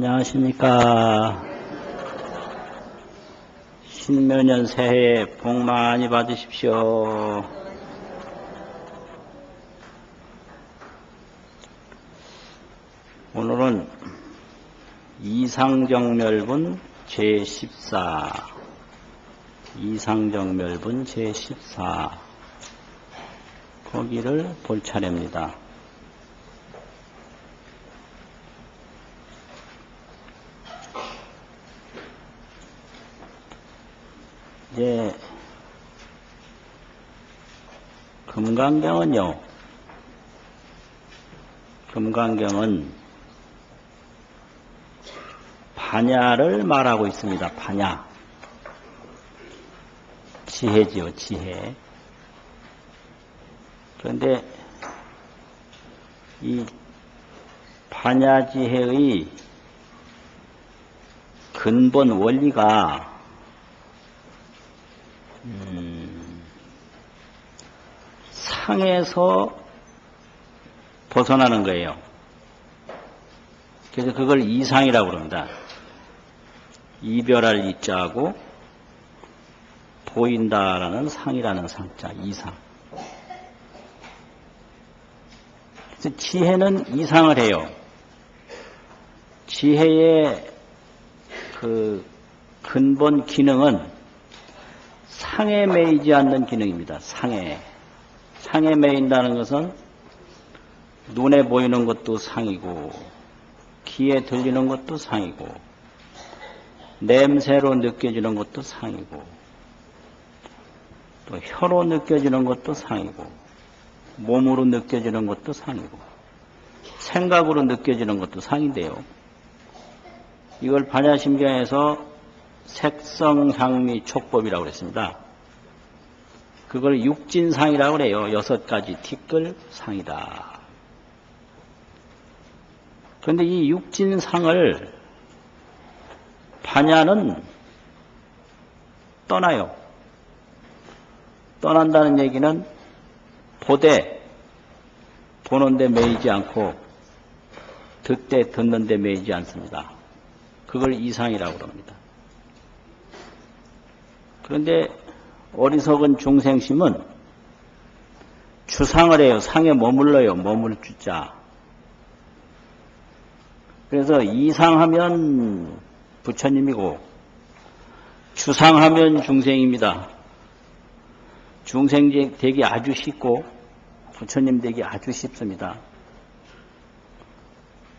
안녕하십니까. 신묘년 새해 복 많이 받으십시오. 오늘은 이상정멸분 제14 이상정멸분 제14 거기를 볼 차례입니다. 이제 금강경은요, 금강경은 반야를 말하고 있습니다. 반야. 지혜지요, 지혜. 그런데 이 반야지혜의 근본 원리가 상에서 벗어나는 거예요. 그래서 그걸 이상이라고 그럽니다. 이별할 이자하고 보인다라는 상이라는 상자, 이상. 그래서 지혜는 이상을 해요. 지혜의 그 근본 기능은 상에 매이지 않는 기능입니다. 상에 매인다는 것은 눈에 보이는 것도 상이고, 귀에 들리는 것도 상이고, 냄새로 느껴지는 것도 상이고, 또 혀로 느껴지는 것도 상이고, 몸으로 느껴지는 것도 상이고, 생각으로 느껴지는 것도 상인데요. 이걸 반야심경에서 색성향미 촉법이라고 그랬습니다. 그걸 육진상이라고 그래요. 6가지 티끌 상이다. 그런데 이 육진상을 반야는 떠나요. 떠난다는 얘기는 보는 데 매이지 않고 듣는 데 매이지 않습니다. 그걸 이상이라고 합니다. 그런데 어리석은 중생심은 추상을 해요. 상에 머물러요. 머물 주자. 그래서 이상하면 부처님이고 추상하면 중생입니다. 중생 되기 아주 쉽고 부처님 되기 아주 쉽습니다.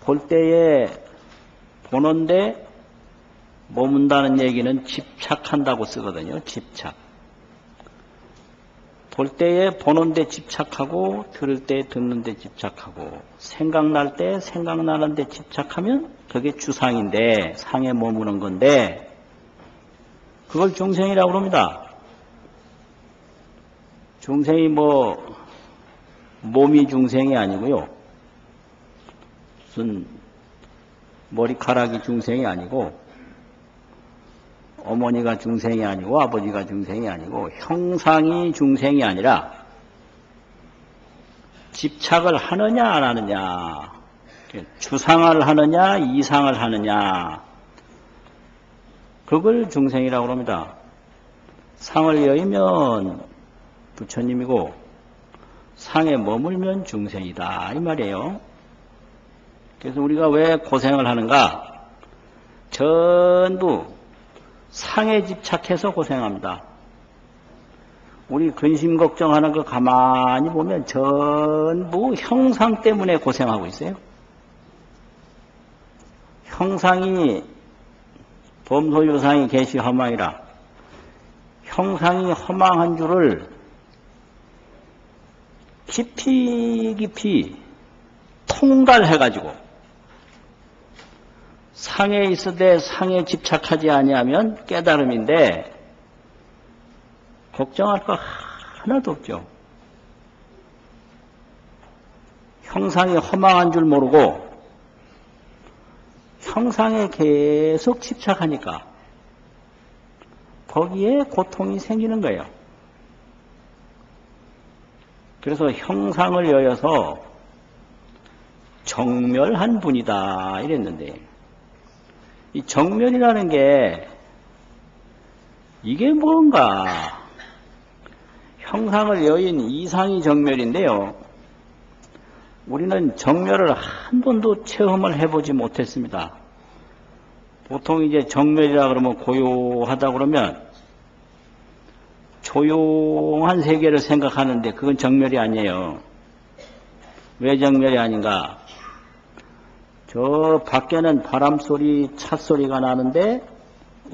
볼 때에 보는데 머문다는 얘기는 집착한다고 쓰거든요. 집착. 볼 때에 보는 데 집착하고, 들을 때 듣는 데 집착하고, 생각날 때 생각나는 데 집착하면 그게 주상인데, 상에 머무는 건데, 그걸 중생이라고 합니다. 중생이 몸이 중생이 아니고요. 무슨 머리카락이 중생이 아니고, 어머니가 중생이 아니고 아버지가 중생이 아니고 형상이 중생이 아니라 집착을 하느냐 안 하느냐, 추상을 하느냐 이상을 하느냐, 그걸 중생이라고 합니다. 상을 여의면 부처님이고 상에 머물면 중생이다 이 말이에요. 그래서 우리가 왜 고생을 하는가? 전부 상에 집착해서 고생합니다. 우리 근심 걱정하는 거 가만히 보면 전부 형상 때문에 고생하고 있어요. 형상이 범소유상이 계시 허망이라, 형상이 허망한 줄을 깊이 통달해가지고 상에 있으되 상에 집착하지 아니하면 깨달음인데 걱정할 거 하나도 없죠. 형상이 허망한 줄 모르고 형상에 계속 집착하니까 거기에 고통이 생기는 거예요. 그래서 형상을 여여서 정멸한 분이다 이랬는데, 이 정멸이라는 게 이게 뭔가 형상을 여인 이상이 정멸인데요. 우리는 정멸을 한 번도 체험을 해보지 못했습니다. 보통 이제 정멸이라 그러면 고요하다 그러면 조용한 세계를 생각하는데 그건 정멸이 아니에요. 왜 정멸이 아닌가? 저 밖에는 바람소리, 찻소리가 나는데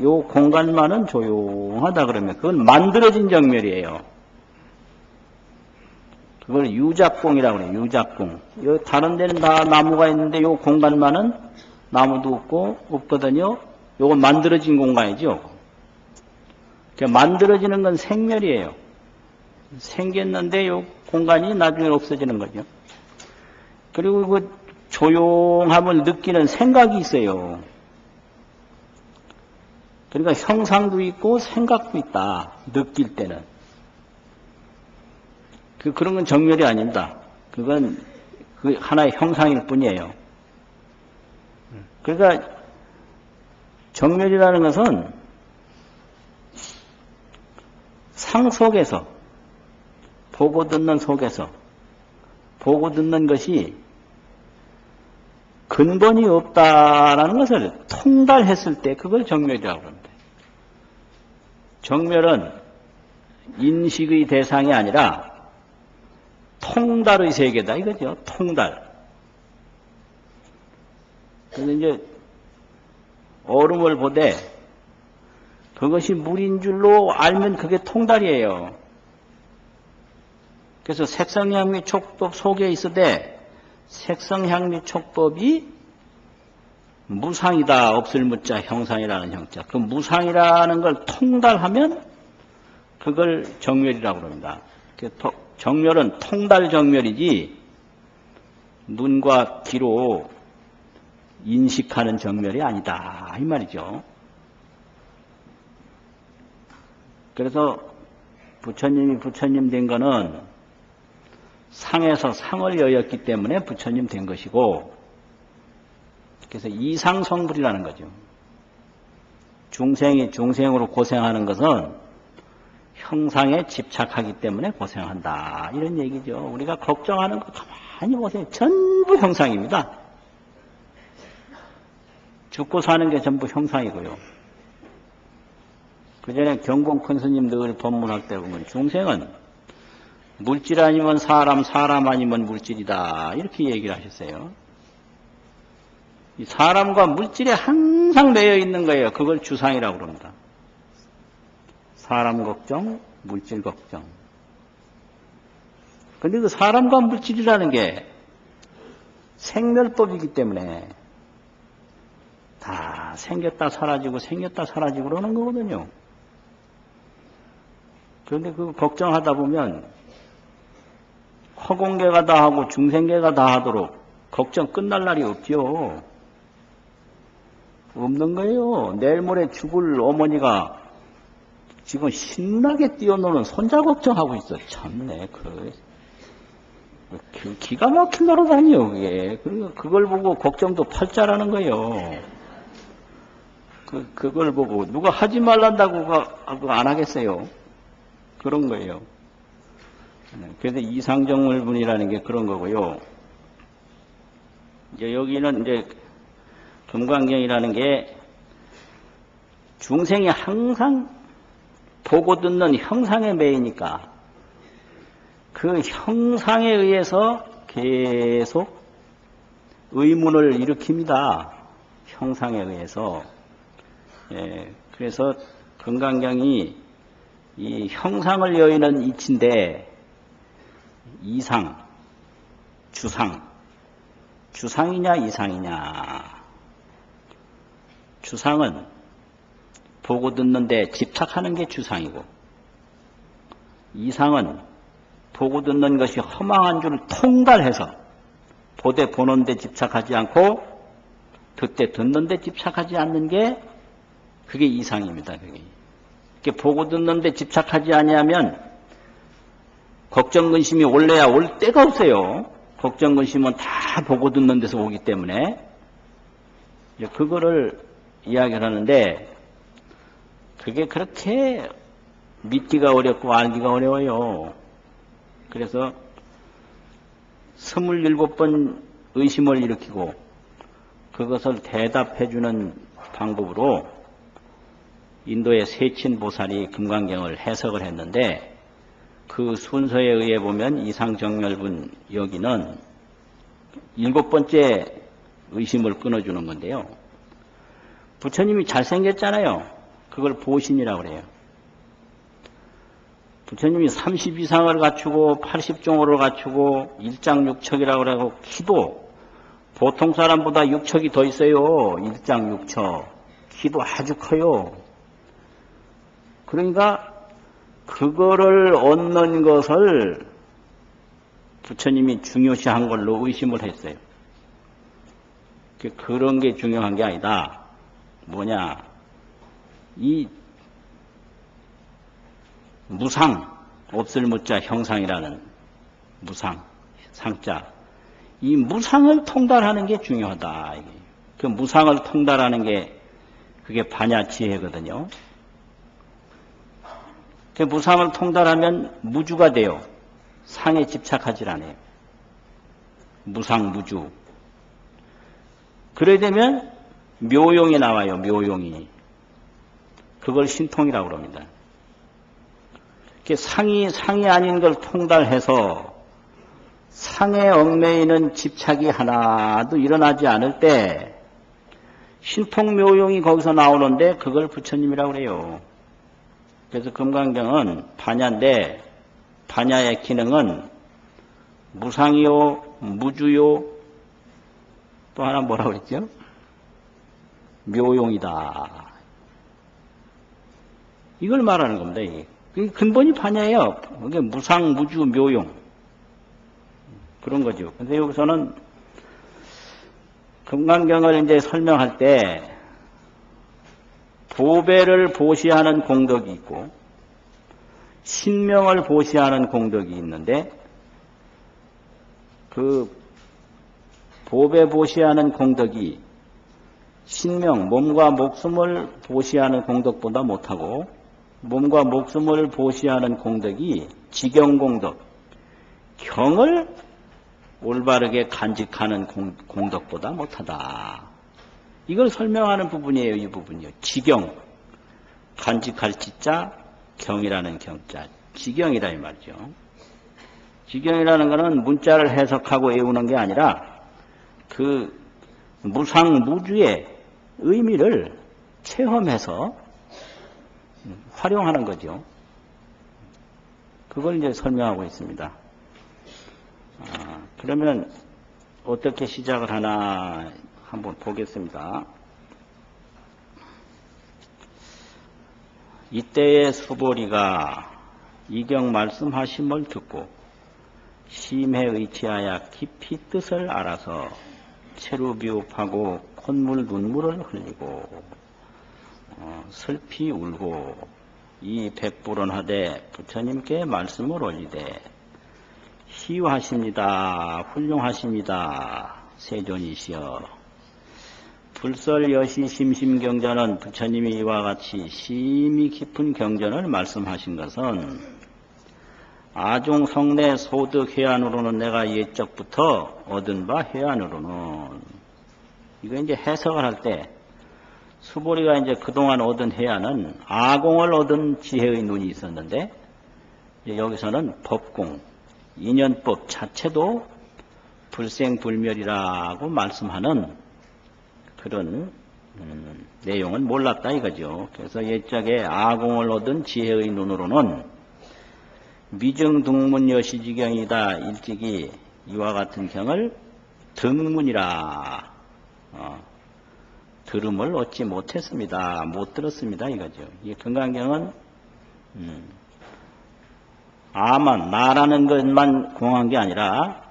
요 공간만은 조용하다 그러면 그건 만들어진 정멸이에요. 그걸 유작공이라고 그래요. 유작공. 다른 데는 다 나무가 있는데 요 공간만은 나무도 없거든요. 요건 만들어진 공간이죠. 만들어지는 건 생멸이에요. 생겼는데 요 공간이 나중에 없어지는 거죠. 그리고 그 조용함을 느끼는 생각이 있어요. 그러니까 형상도 있고 생각도 있다. 느낄 때는. 그런 건 정멸이 아닙니다. 그건 그 하나의 형상일 뿐이에요. 그러니까 정멸이라는 것은 상 속에서 보고 듣는 속에서 보고 듣는 것이 근본이 없다라는 것을 통달했을 때 그걸 정멸이라고 합니다. 정멸은 인식의 대상이 아니라 통달의 세계다 이거죠. 통달. 그래서 이제 얼음을 보되 그것이 물인 줄로 알면 그게 통달이에요. 그래서 색성향미 촉법 속에 있으되 색성향미 촉법이 무상이다. 없을 무자 형상이라는 형자. 그 무상이라는 걸 통달하면 그걸 정멸이라고 합니다. 정멸은 통달 정멸이지 눈과 귀로 인식하는 정멸이 아니다. 이 말이죠. 그래서 부처님이 부처님 된 거는 상에서 상을 여였기 때문에 부처님 된 것이고, 그래서 이상성불이라는 거죠. 중생이 중생으로 고생하는 것은 형상에 집착하기 때문에 고생한다. 이런 얘기죠. 우리가 걱정하는 거 가만히 보세요. 전부 형상입니다. 죽고 사는 게 전부 형상이고요. 그 전에 경공 큰 스님 늘 법문할 때 보면 중생은 물질 아니면 사람, 사람 아니면 물질이다. 이렇게 얘기를 하셨어요. 이 사람과 물질에 항상 매여 있는 거예요. 그걸 주상이라고 그럽니다. 사람 걱정, 물질 걱정. 근데 그 사람과 물질이라는 게 생멸법이기 때문에 다 생겼다 사라지고 생겼다 사라지고 그러는 거거든요. 그런데 그거 걱정하다 보면 허공계가 다 하고 중생계가 다 하도록 걱정 끝날 날이 없죠. 없는 거예요. 내일 모레 죽을 어머니가 지금 신나게 뛰어노는 손자 걱정하고 있어. 참네. 기가 막힌 노릇 아니에요, 그게. 그러니까 그걸 보고 걱정도 팔자라는 거예요. 그걸 보고 누가 하지 말란다고 안 하겠어요. 그런 거예요. 그래서 이상정물분이라는 게 그런 거고요. 이제 여기는 이제 금강경이라는 게 중생이 항상 보고 듣는 형상에 매이니까 그 형상에 의해서 계속 의문을 일으킵니다. 형상에 의해서. 예, 그래서 금강경이 이 형상을 여의는 이치인데 이상, 주상, 주상이냐 이상이냐. 주상은 보고 듣는데 집착하는 게 주상이고, 이상은 보고 듣는 것이 허망한 줄을 통달해서 보되 보는 데 집착하지 않고 듣되 듣는 데 집착하지 않는 게 그게 이상입니다. 그게 보고 듣는 데 집착하지 아니하면 걱정 근심이 올래야 올 데가 없어요. 걱정 근심은 다 보고 듣는 데서 오기 때문에 그거를 이야기를 하는데 그게 그렇게 믿기가 어렵고 알기가 어려워요. 그래서 27번 의심을 일으키고 그것을 대답해주는 방법으로 인도의 세친보살이 금강경을 해석을 했는데 그 순서에 의해 보면 이상정렬분 여기는 7번째 의심을 끊어주는 건데요. 부처님이 잘생겼잖아요. 그걸 보신이라고 그래요. 부처님이 30 이상을 갖추고 80종호를 갖추고 일장육척이라고 그러고 키도 보통 사람보다 육척이 더 있어요. 일장육척. 키도 아주 커요. 그러니까 그거를 얻는 것을 부처님이 중요시한 걸로 의심을 했어요. 그런 게 중요한 게 아니다. 뭐냐, 이 무상, 없을 무자 형상이라는 무상, 상자. 이 무상을 통달하는 게 중요하다. 그 무상을 통달하는 게 그게 반야지혜거든요. 그 무상을 통달하면 무주가 돼요. 상에 집착하지 않아요. 무상, 무주. 그래 되면 묘용이 나와요. 묘용이. 그걸 신통이라고 합니다. 상이 아닌 걸 통달해서 상에 얽매이는 집착이 하나도 일어나지 않을 때 신통묘용이 거기서 나오는데 그걸 부처님이라고 그래요. 그래서 금강경은 반야인데 반야의 기능은 무상이요, 무주요, 또 하나 뭐라고 그랬죠? 묘용이다. 이걸 말하는 겁니다. 이게. 그게 근본이 반야예요. 그게 무상, 무주, 묘용. 그런 거죠. 근데 여기서는 금강경을 이제 설명할 때 보배를 보시하는 공덕이 있고 신명을 보시하는 공덕이 있는데 그 보배 보시하는 공덕이 신명, 몸과 목숨을 보시하는 공덕보다 못하고 몸과 목숨을 보시하는 공덕이 지경공덕, 경을 올바르게 간직하는 공덕보다 못하다. 이걸 설명하는 부분이에요. 이 부분이요. 지경, 간직할 지자, 경이라는 경자, 지경이라 이 말이죠. 지경이라는 것은 문자를 해석하고 외우는 게 아니라 그 무상무주의 의미를 체험해서 활용하는 거죠. 그걸 이제 설명하고 있습니다. 그러면 어떻게 시작을 하나 한번 보겠습니다. 이때의 수보리가 이경 말씀하심을 듣고 심해 의치하여 깊이 뜻을 알아서 체루비읍하고 콧물 눈물을 흘리고 슬피 울고 이 백불언하되 부처님께 말씀을 올리되 희유하십니다. 훌륭하십니다. 세존이시여. 불설여시 심심경전은 부처님이 이와 같이 심히 깊은 경전을 말씀하신 것은 아종성내 소득회안으로는 내가 예적부터 얻은 바 회안으로는 이거 이제 해석을 할 때 수보리가 이제 그동안 얻은 회안은 아공을 얻은 지혜의 눈이 있었는데 여기서는 법공, 인연법 자체도 불생불멸이라고 말씀하는 그런 내용은 몰랐다 이거죠. 그래서 옛적에 아공을 얻은 지혜의 눈으로는 미증등문여시지경이다. 일찍이 이와 같은 경을 등문이라 들음을 얻지 못했습니다. 못 들었습니다 이거죠. 이 금강경은 아만 나라는 것만 공한 게 아니라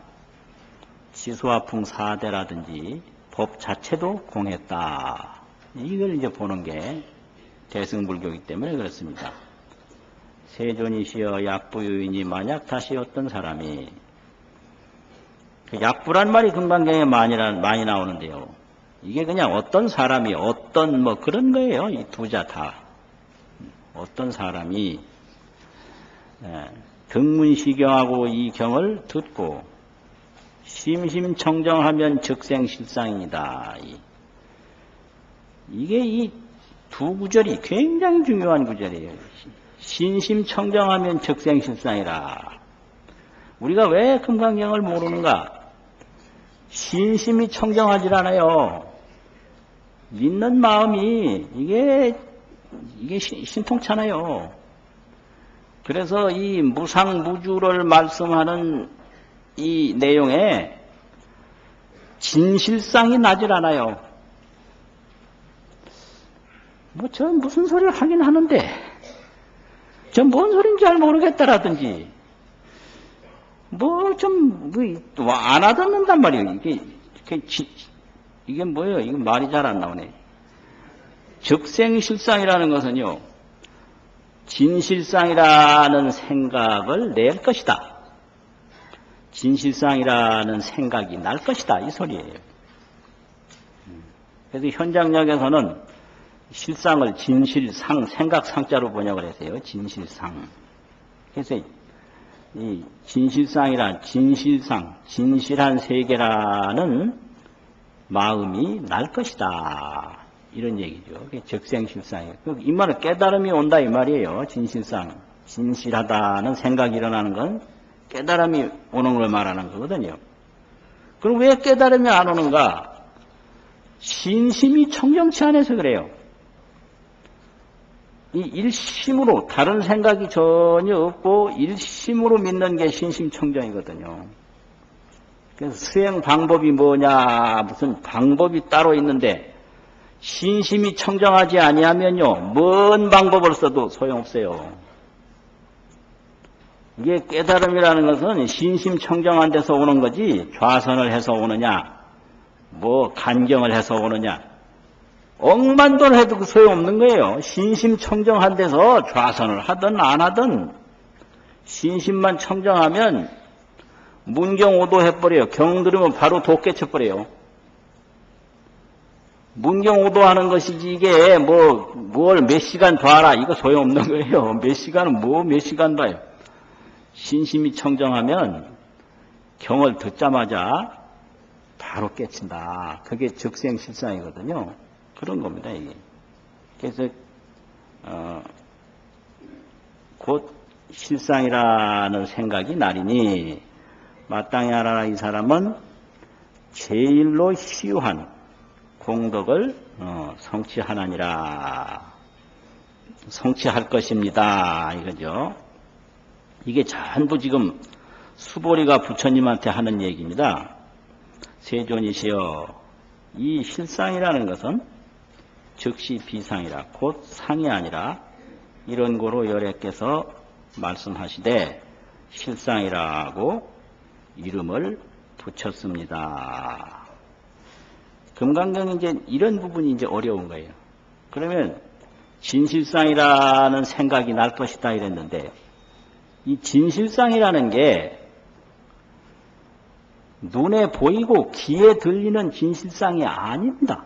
지수화풍 4대라든지 법 자체도 공했다. 이걸 이제 보는 게 대승불교이기 때문에 그렇습니다. 세존이시여 약부유인이 만약 다시 어떤 사람이 그 약부란 말이 금강경에 많이 나오는데요. 이게 그냥 어떤 사람이 어떤 뭐 그런 거예요. 이 두자 다. 어떤 사람이 등문시경하고 이 경을 듣고 심심청정하면 즉생실상이다. 이게 이 두 구절이 굉장히 중요한 구절이에요. 신심청정하면 즉생실상이라. 우리가 왜 금강경을 모르는가? 신심이 청정하질 않아요. 믿는 마음이 이게 신통찮아요. 그래서 이 무상무주를 말씀하는 이 내용에 진실상이 나질 않아요. 뭐 저 무슨 소리를 하긴 하는데 저 뭔 소리인지 잘 모르겠다라든지 뭐 좀 안 알아듣는단 말이에요. 이게 뭐예요? 이거 말이 잘 안 나오네. 즉생실상이라는 것은요, 진실상이라는 생각을 낼 것이다. 진실상이라는 생각이 날 것이다. 이 소리예요. 그래서 현장역에서는 실상을 진실상, 생각상자로 번역을 했어요. 진실상. 그래서 이 진실상이란 진실상, 진실한 세계라는 마음이 날 것이다. 이런 얘기죠. 적생실상이에요. 이 말은 깨달음이 온다 이 말이에요. 진실상. 진실하다는 생각이 일어나는 건 깨달음이 오는 걸 말하는 거거든요. 그럼 왜 깨달음이 안 오는가? 신심이 청정치 않아서 그래요. 이 일심으로 다른 생각이 전혀 없고 일심으로 믿는 게 신심청정이거든요. 그래서 수행 방법이 뭐냐, 무슨 방법이 따로 있는데 신심이 청정하지 아니하면요, 뭔 방법을 써도 소용없어요. 이게 깨달음이라는 것은 신심 청정한 데서 오는 거지 좌선을 해서 오느냐, 뭐 간경을 해서 오느냐, 억만돈 해도 그 소용없는 거예요. 신심 청정한 데서 좌선을 하든 안 하든 신심만 청정하면 문경오도 해버려요. 경 들으면 바로 도 깨쳐버려요. 문경오도하는 것이지 이게 뭘 몇 시간 봐라 이거 소용없는 거예요. 몇 시간은 몇 시간 봐요. 신심이 청정하면 경을 듣자마자 바로 깨친다. 그게 즉생실상이거든요. 그런 겁니다, 이게. 그래서, 곧 실상이라는 생각이 나리니, 마땅히 알아라, 이 사람은 제일로 시유한 공덕을 성취하나니라. 성취할 것입니다. 이거죠. 이게 전부 지금 수보리가 부처님한테 하는 얘기입니다. 세존이시여, 이 실상이라는 것은 즉시 비상이라 곧 상이 아니라 이런 거로 열애께서 말씀하시되 실상이라고 이름을 붙였습니다. 금강경이 이제 이런 부분이 이제 어려운 거예요. 그러면 진실상이라는 생각이 날 것이다 이랬는데 이 진실상이라는 게 눈에 보이고 귀에 들리는 진실상이 아닙니다.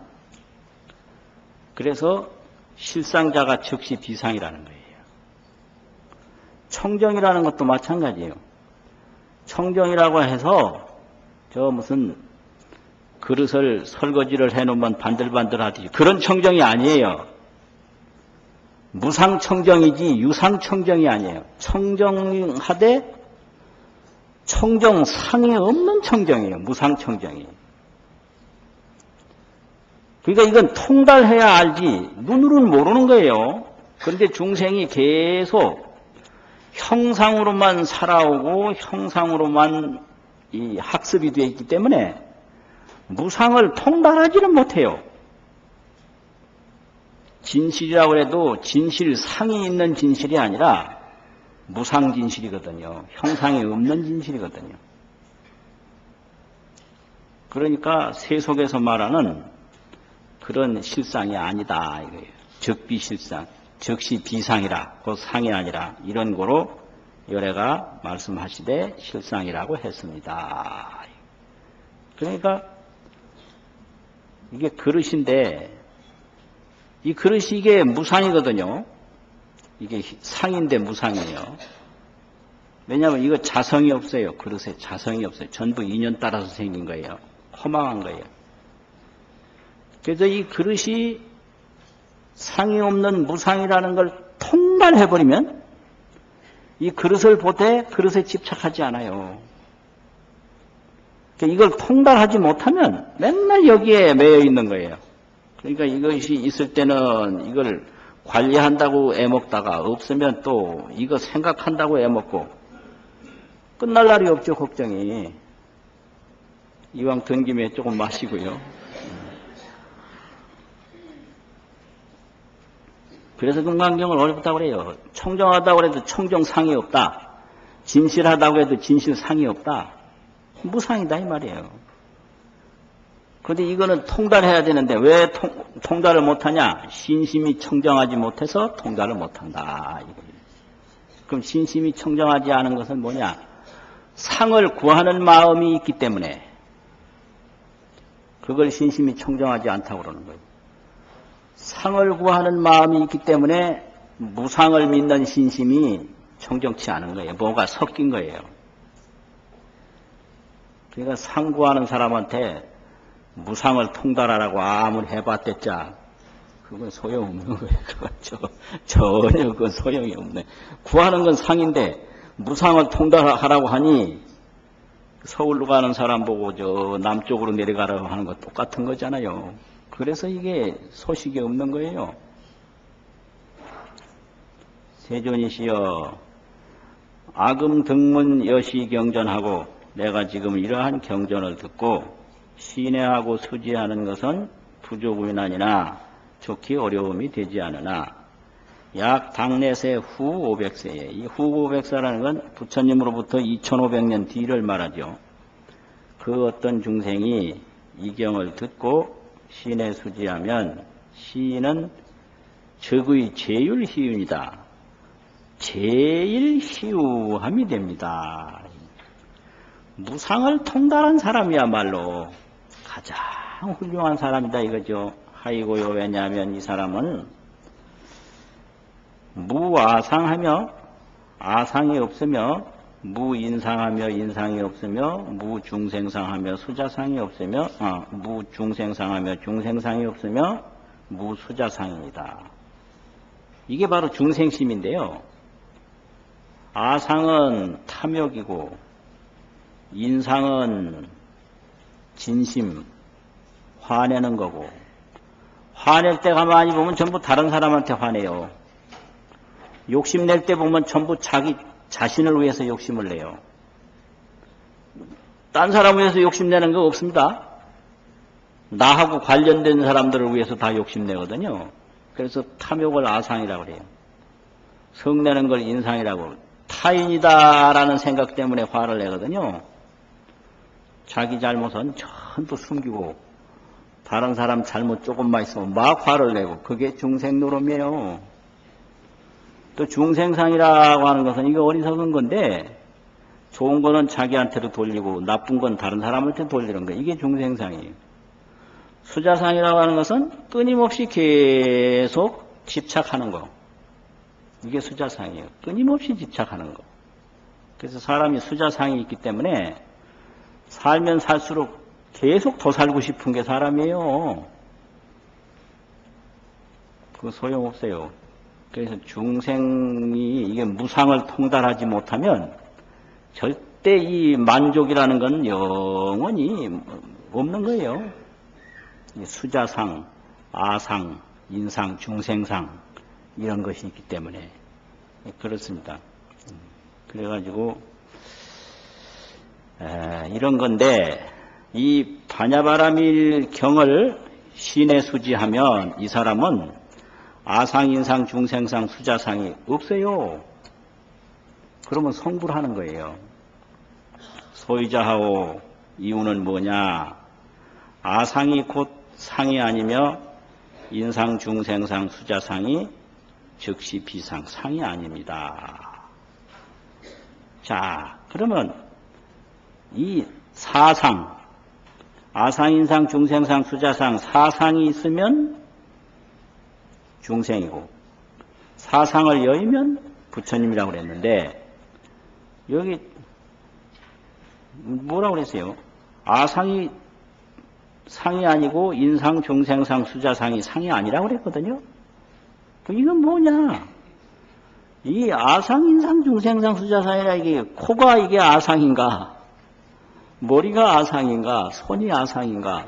그래서 실상자가 즉시 비상이라는 거예요. 청정이라는 것도 마찬가지예요. 청정이라고 해서 저 무슨 그릇을 설거지를 해놓으면 반들반들하듯이 그런 청정이 아니에요. 무상청정이지 유상청정이 아니에요. 청정하되 청정상이 없는 청정이에요. 무상청정이. 그러니까 이건 통달해야 알지 눈으로는 모르는 거예요. 그런데 중생이 계속 형상으로만 살아오고 형상으로만 이 학습이 되어 있기 때문에 무상을 통달하지는 못해요. 진실이라고 해도 진실상이 있는 진실이 아니라 무상진실이거든요. 형상이 없는 진실이거든요. 그러니까 세속에서 말하는 그런 실상이 아니다 이거예요. 적비실상, 즉시 비상이라 곧 상이 아니라 이런 거로 열애가 말씀하시되 실상이라고 했습니다. 그러니까 이게 그릇인데, 이 그릇이 이게 무상이거든요. 이게 상인데 무상이에요. 왜냐하면 이거 자성이 없어요. 그릇에 자성이 없어요. 전부 인연 따라서 생긴 거예요. 허망한 거예요. 그래서 이 그릇이 상이 없는 무상이라는 걸 통달해버리면 이 그릇을 보되 그릇에 집착하지 않아요. 그러니까 이걸 통달하지 못하면 맨날 여기에 매여 있는 거예요. 그러니까 이것이 있을 때는 이걸 관리한다고 애먹다가 없으면 또 이거 생각한다고 애먹고 끝날 날이 없죠, 걱정이. 이왕 든 김에 조금 마시고요. 그래서 금강경을 어렵다고 그래요. 청정하다고 해도 청정상이 없다. 진실하다고 해도 진실상이 없다. 무상이다 이 말이에요. 그런데 이거는 통달해야 되는데 왜 통달을 못하냐? 신심이 청정하지 못해서 통달을 못한다. 그럼 신심이 청정하지 않은 것은 뭐냐? 상을 구하는 마음이 있기 때문에 그걸 신심이 청정하지 않다고 그러는 거예요. 상을 구하는 마음이 있기 때문에 무상을 믿는 신심이 청정치 않은 거예요. 뭐가 섞인 거예요. 그러니까 상 구하는 사람한테 무상을 통달하라고 아무리 해봤댔자 그건 소용없는 거예요. 전혀 그건 소용이 없네. 구하는 건 상인데 무상을 통달하라고 하니 서울로 가는 사람 보고 저 남쪽으로 내려가라고 하는 거 똑같은 거잖아요. 그래서 이게 소식이 없는 거예요. 세존이시여, 아금 등문 여시 경전하고 내가 지금 이러한 경전을 듣고 신뢰하고 수지하는 것은 부족의난이나 좋기 어려움이 되지 않으나 약 당내세 후 500세에 이 후 500세라는 건 부처님으로부터 2500년 뒤를 말하죠. 그 어떤 중생이 이 경을 듣고 신에 수지하면 시인은 적의 제일 희윤이다. 제일 희우함이 됩니다. 무상을 통달한 사람이야말로 가장 훌륭한 사람이다 이거죠. 하이고요. 왜냐하면 이 사람은 무아상하며 아상이 없으며 무인상하며 인상이 없으며 무중생상하며 수자상이 없으며 무중생상하며 중생상이 없으며 무수자상입니다. 이게 바로 중생심인데요. 아상은 탐욕이고 인상은 진심, 화내는 거고 화낼 때 가만히 보면 전부 다른 사람한테 화내요. 욕심낼 때 보면 전부 자기 자신을 위해서 욕심을 내요. 딴 사람을 위해서 욕심내는 거 없습니다. 나하고 관련된 사람들을 위해서 다 욕심내거든요. 그래서 탐욕을 아상이라고 그래요. 성내는 걸 인상이라고. 타인이다라는 생각 때문에 화를 내거든요. 자기 잘못은 전부 숨기고 다른 사람 잘못 조금만 있으면 막 화를 내고 그게 중생노름이에요. 또 중생상이라고 하는 것은 이거 어리석은 건데 좋은 거는 자기한테로 돌리고 나쁜 건 다른 사람한테 돌리는 거 이게 중생상이에요. 수자상이라고 하는 것은 끊임없이 계속 집착하는 거. 이게 수자상이에요. 끊임없이 집착하는 거. 그래서 사람이 수자상이 있기 때문에 살면 살수록 계속 더 살고 싶은 게 사람이에요. 그거 소용없어요. 그래서 중생이 이게 무상을 통달하지 못하면 절대 이 만족이라는 건 영원히 없는 거예요. 수자상, 아상, 인상, 중생상 이런 것이 있기 때문에 그렇습니다. 그래가지고 이런 건데 이 반야바라밀 경을 신에 수지하면 이 사람은 아상, 인상, 중생상, 수자상이 없어요. 그러면 성불하는 거예요. 소유자하오 이유는 뭐냐? 아상이 곧 상이 아니며 인상, 중생상, 수자상이 즉시 비상, 상이 아닙니다. 자, 그러면 이 사상, 아상, 인상, 중생상, 수자상, 사상이 있으면 중생이고 사상을 여의면 부처님이라고 그랬는데 여기 뭐라고 그랬어요? 아상이 상이 아니고 인상, 중생상, 수자상이 상이 아니라고 그랬거든요. 이건 뭐냐? 이 아상, 인상, 중생상, 수자상이라 이게 코가 이게 아상인가? 머리가 아상인가? 손이 아상인가?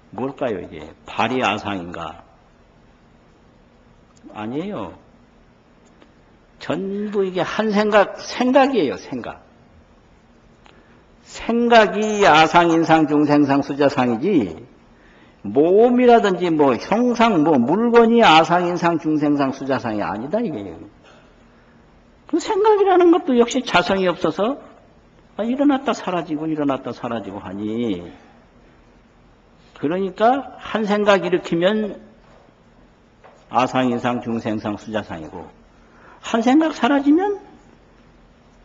뭘까요 이게? 발이 아상인가? 아니에요. 전부 이게 한 생각이에요, 생각. 생각이 아상, 인상, 중생상, 수자상이지, 몸이라든지 뭐 형상, 뭐 물건이 아상, 인상, 중생상, 수자상이 아니다, 이게. 그 생각이라는 것도 역시 자성이 없어서 일어났다 사라지고 일어났다 사라지고 하니, 그러니까 한 생각 일으키면 아상, 인상, 중생상, 수자상이고, 한 생각 사라지면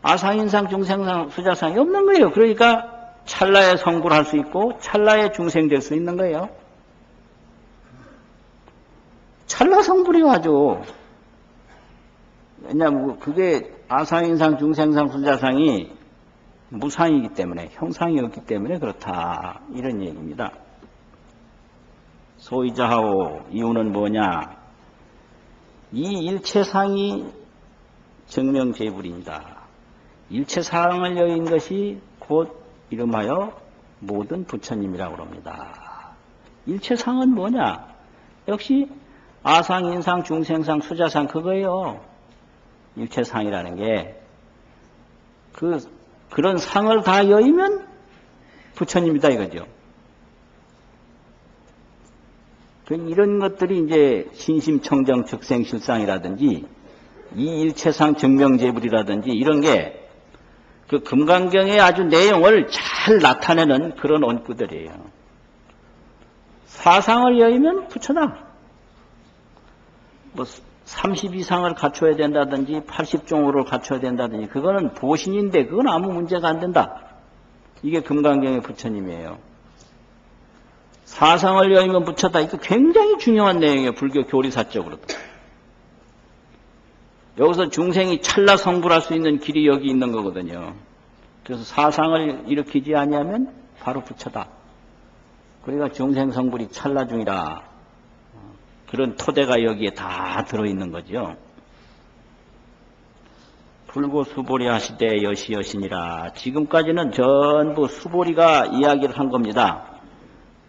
아상, 인상, 중생상, 수자상이 없는 거예요. 그러니까 찰나에 성불 할 수 있고 찰나에 중생될 수 있는 거예요. 찰나 성불이 와죠. 왜냐하면 그게 아상, 인상, 중생상, 수자상이 무상이기 때문에, 형상이 없기 때문에 그렇다, 이런 얘기입니다. 소이자하오, 이유는 뭐냐? 이 일체상이 정명제불입니다. 일체상을 여인 것이 곧 이름하여 모든 부처님이라고 합니다. 일체상은 뭐냐? 역시 아상, 인상, 중생상, 수자상 그거예요. 일체상이라는 게 그런 상을 다 여의면 부처님이다 이거죠. 이런 것들이 이제 신심청정 즉생실상이라든지 이 일체상 정명제불이라든지 이런 게 그 금강경의 아주 내용을 잘 나타내는 그런 원구들이에요. 사상을 여의면 부처다. 뭐 30 이상을 갖춰야 된다든지 80종호를 갖춰야 된다든지 그거는 보신인데 그건 아무 문제가 안 된다. 이게 금강경의 부처님이에요. 사상을 여의면 부처다. 이거 굉장히 중요한 내용이에요. 불교 교리사적으로도. 여기서 중생이 찰나 성불할 수 있는 길이 여기 있는 거거든요. 그래서 사상을 일으키지 아니하면 바로 부처다. 그러니까 중생 성불이 찰나 중이라. 그런 토대가 여기에 다 들어있는 거죠. 불고 수보리 하시되 여시여시니라. 지금까지는 전부 수보리가 이야기를 한 겁니다.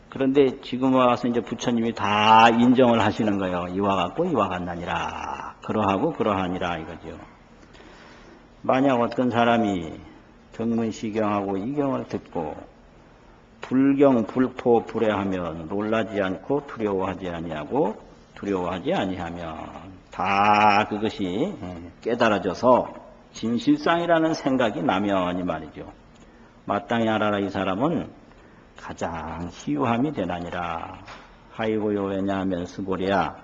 그런데 지금 와서 이제 부처님이 다 인정을 하시는 거예요. 이와 같고 이와 같나니라. 그러하고 그러하니라 이거죠. 만약 어떤 사람이 정문시경하고 이경을 듣고 불경, 불포, 불회하면 놀라지 않고 두려워하지 아니하고 두려워하지 아니하면 다 그것이 깨달아져서 진실상이라는 생각이 나면 이 말이죠. 마땅히 알아라. 이 사람은 가장 희유함이 되나니라. 하이고요. 왜냐하면 스보리야.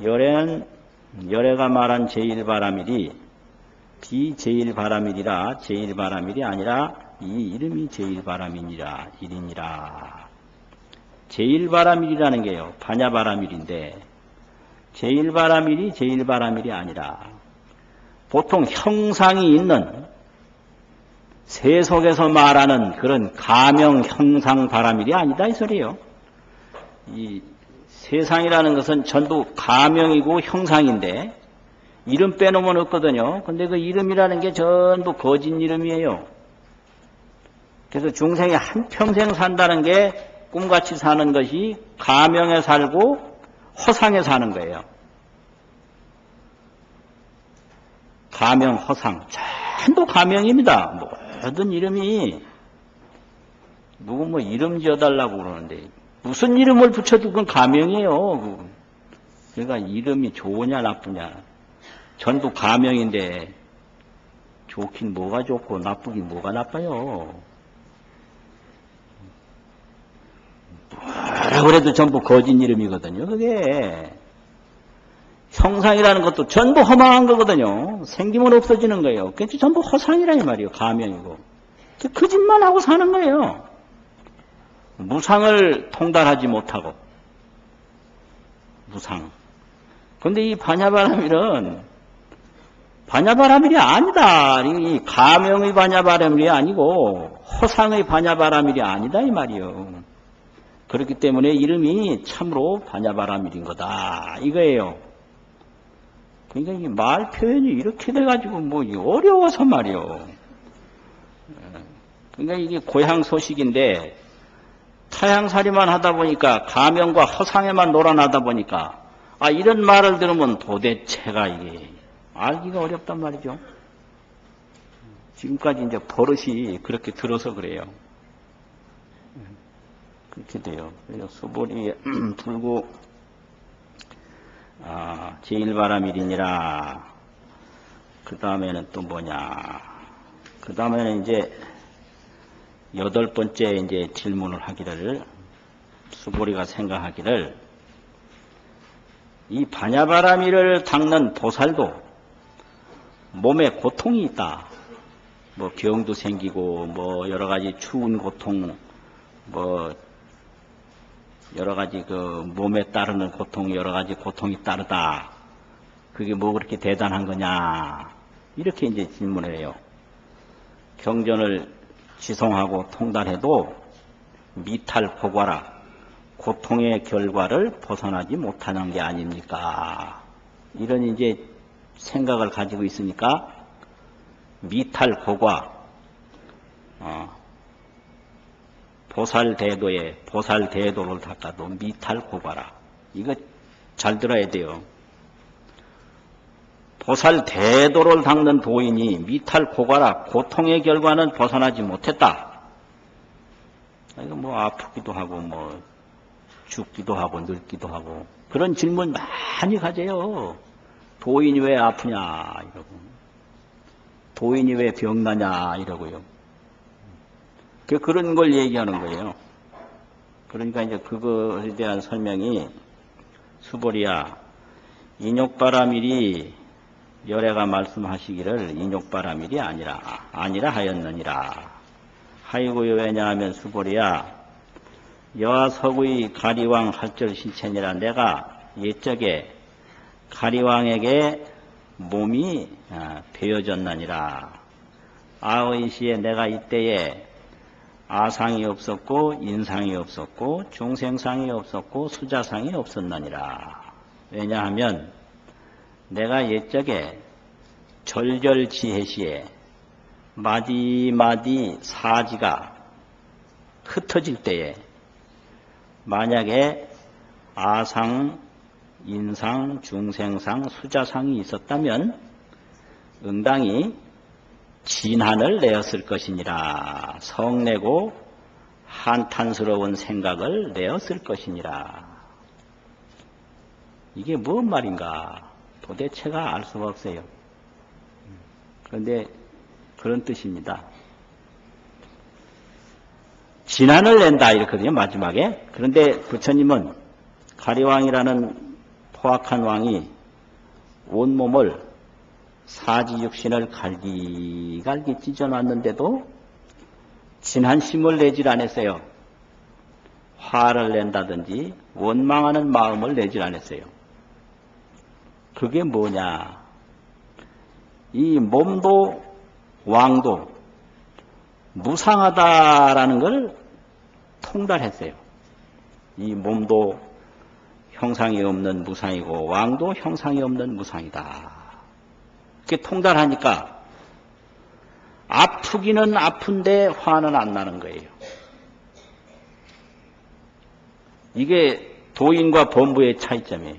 열애가 말한 제일바라밀이 비제일바라밀이라. 제일바라밀이 아니라 이 이름이 제일바라밀이라. 일이니라. 제일바라밀이라는 게요. 반야바라밀인데 제일바라밀이 제일바라밀이 아니라 보통 형상이 있는 세속에서 말하는 그런 가명 형상 바라밀이 아니다 이 소리예요. 이 세상이라는 것은 전부 가명이고 형상인데 이름 빼놓으면 없거든요. 근데 그 이름이라는 게 전부 거짓 이름이에요. 그래서 중생이 한평생 산다는 게 꿈같이 사는 것이 가명에 살고 허상에 사는 거예요. 가명, 허상 전부 가명입니다. 모든 이름이 누구 뭐 이름 지어달라고 그러는데 무슨 이름을 붙여도 그건 가명이에요. 그러니까 이름이 좋으냐 나쁘냐 전부 가명인데 좋긴 뭐가 좋고 나쁘긴 뭐가 나빠요. 뭐라 그래도 전부 거짓 이름이거든요. 그게 형상이라는 것도 전부 허망한 거거든요. 생기면 없어지는 거예요. 그게 전부 허상이라 이 말이에요. 가명이고. 거짓말 하고 사는 거예요. 무상을 통달하지 못하고, 무상. 근데 이 반야바라밀은 반야바라밀이 아니다. 이 가명의 반야바라밀이 아니고 허상의 반야바라밀이 아니다 이 말이요. 그렇기 때문에 이름이 참으로 반야바라밀인 거다 이거예요. 그러니까 이 말 표현이 이렇게 돼가지고 뭐 어려워서 말이요. 그러니까 이게 고향 소식인데 타향살이만 하다 보니까 가명과 허상에만 놀아나다 보니까 이런 말을 들으면 도대체가 이게 알기가 어렵단 말이죠. 지금까지 이제 버릇이 그렇게 들어서 그래요. 그렇게 돼요. 그래서 수보리 불구 제1바라밀이니라. 그 다음에는 또 뭐냐? 그 다음에는 이제 8번째 이제 질문을 하기를, 수보리가 생각하기를, 이 반야바라밀을 닦는 보살도 몸에 고통이 있다. 뭐 병도 생기고, 뭐 여러 가지 추운 고통, 뭐 여러 가지 그 몸에 따르는 고통, 여러 가지 고통이 따르다. 그게 뭐 그렇게 대단한 거냐? 이렇게 이제 질문을 해요. 경전을 지송하고 통달해도 미탈고과라, 고통의 결과를 벗어나지 못하는 게 아닙니까? 이런 이제 생각을 가지고 있으니까 미탈고과, 보살대도에 보살대도를 닦아도 미탈고과라. 이거 잘 들어야 돼요. 보살대도를 닦는 도인이 미탈고과라, 고통의 결과는 벗어나지 못했다. 이거 뭐 아프기도 하고 뭐 죽기도 하고 늙기도 하고 그런 질문 많이 가져요. 도인이 왜 아프냐 이러고, 도인이 왜 병나냐 이러고요. 그런 걸 얘기하는 거예요. 그러니까 이제 그거에 대한 설명이, 수보리야, 인욕바라밀이 열애가 말씀하시기를 인욕바라밀이 아니라 하였느니라. 하이고요. 왜냐하면 수보리야, 여하석의 가리왕 할절신체니라. 내가 옛적에 가리왕에게 몸이 베어졌느니라. 아의시에 내가 이때에 아상이 없었고 인상이 없었고 중생상이 없었고 수자상이 없었느니라. 왜냐하면 내가 옛적에 절절지혜시에 마디마디 사지가 흩어질 때에 만약에 아상, 인상, 중생상, 수자상이 있었다면 응당히 진한을 내었을 것이니라. 성내고 한탄스러운 생각을 내었을 것이니라. 이게 무슨 말인가? 도대체가 알 수가 없어요. 그런데 그런 뜻입니다. 진한을 낸다 이렇거든요, 마지막에. 그런데 부처님은 가리왕이라는 포악한 왕이 온몸을 사지육신을 갈기갈기 찢어놨는데도 진한심을 내질 않았어요. 화를 낸다든지 원망하는 마음을 내질 않았어요. 그게 뭐냐? 이 몸도 왕도 무상하다라는 걸 통달했어요. 이 몸도 형상이 없는 무상이고 왕도 형상이 없는 무상이다. 이렇게 통달하니까 아프기는 아픈데 화는 안 나는 거예요. 이게 도인과 범부의 차이점이에요.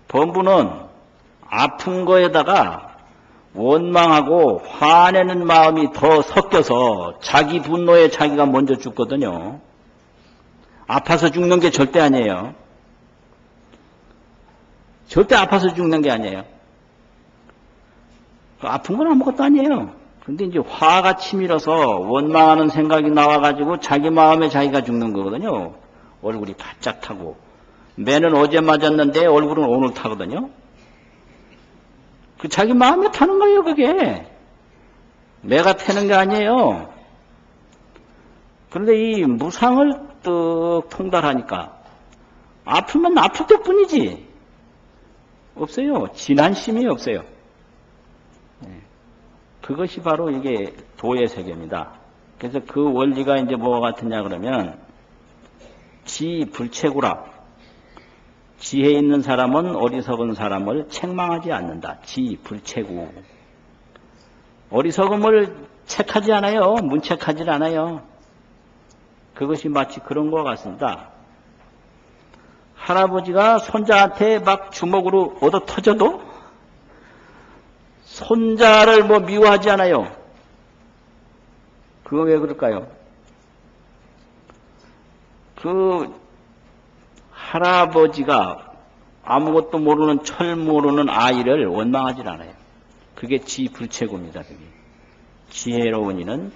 범부는 아픈 거에다가 원망하고 화내는 마음이 더 섞여서 자기 분노에 자기가 먼저 죽거든요. 아파서 죽는 게 절대 아니에요. 절대 아파서 죽는 게 아니에요. 아픈 건 아무것도 아니에요. 근데 이제 화가 치밀어서 원망하는 생각이 나와가지고 자기 마음에 자기가 죽는 거거든요. 얼굴이 바짝 타고. 매는 어제 맞았는데 얼굴은 오늘 타거든요. 그 자기 마음에 타는 거예요, 그게. 매가 타는 게 아니에요. 그런데 이 무상을 문득 통달하니까 아프면 아플 때뿐이지 없어요. 진한심이 없어요. 그것이 바로 이게 도의 세계입니다. 그래서 그 원리가 이제 뭐가 같으냐 그러면 지불체구라. 지혜 있는 사람은 어리석은 사람을 책망하지 않는다. 지불체구. 어리석음을 책하지 않아요. 문책하지 않아요. 그것이 마치 그런 것 같습니다. 할아버지가 손자한테 막 주먹으로 얻어 터져도 손자를 뭐 미워하지 않아요. 그거 왜 그럴까요? 그 할아버지가 아무것도 모르는 철 모르는 아이를 원망하지 않아요. 그게 지불체구입니다. 그게. 지혜로운 이는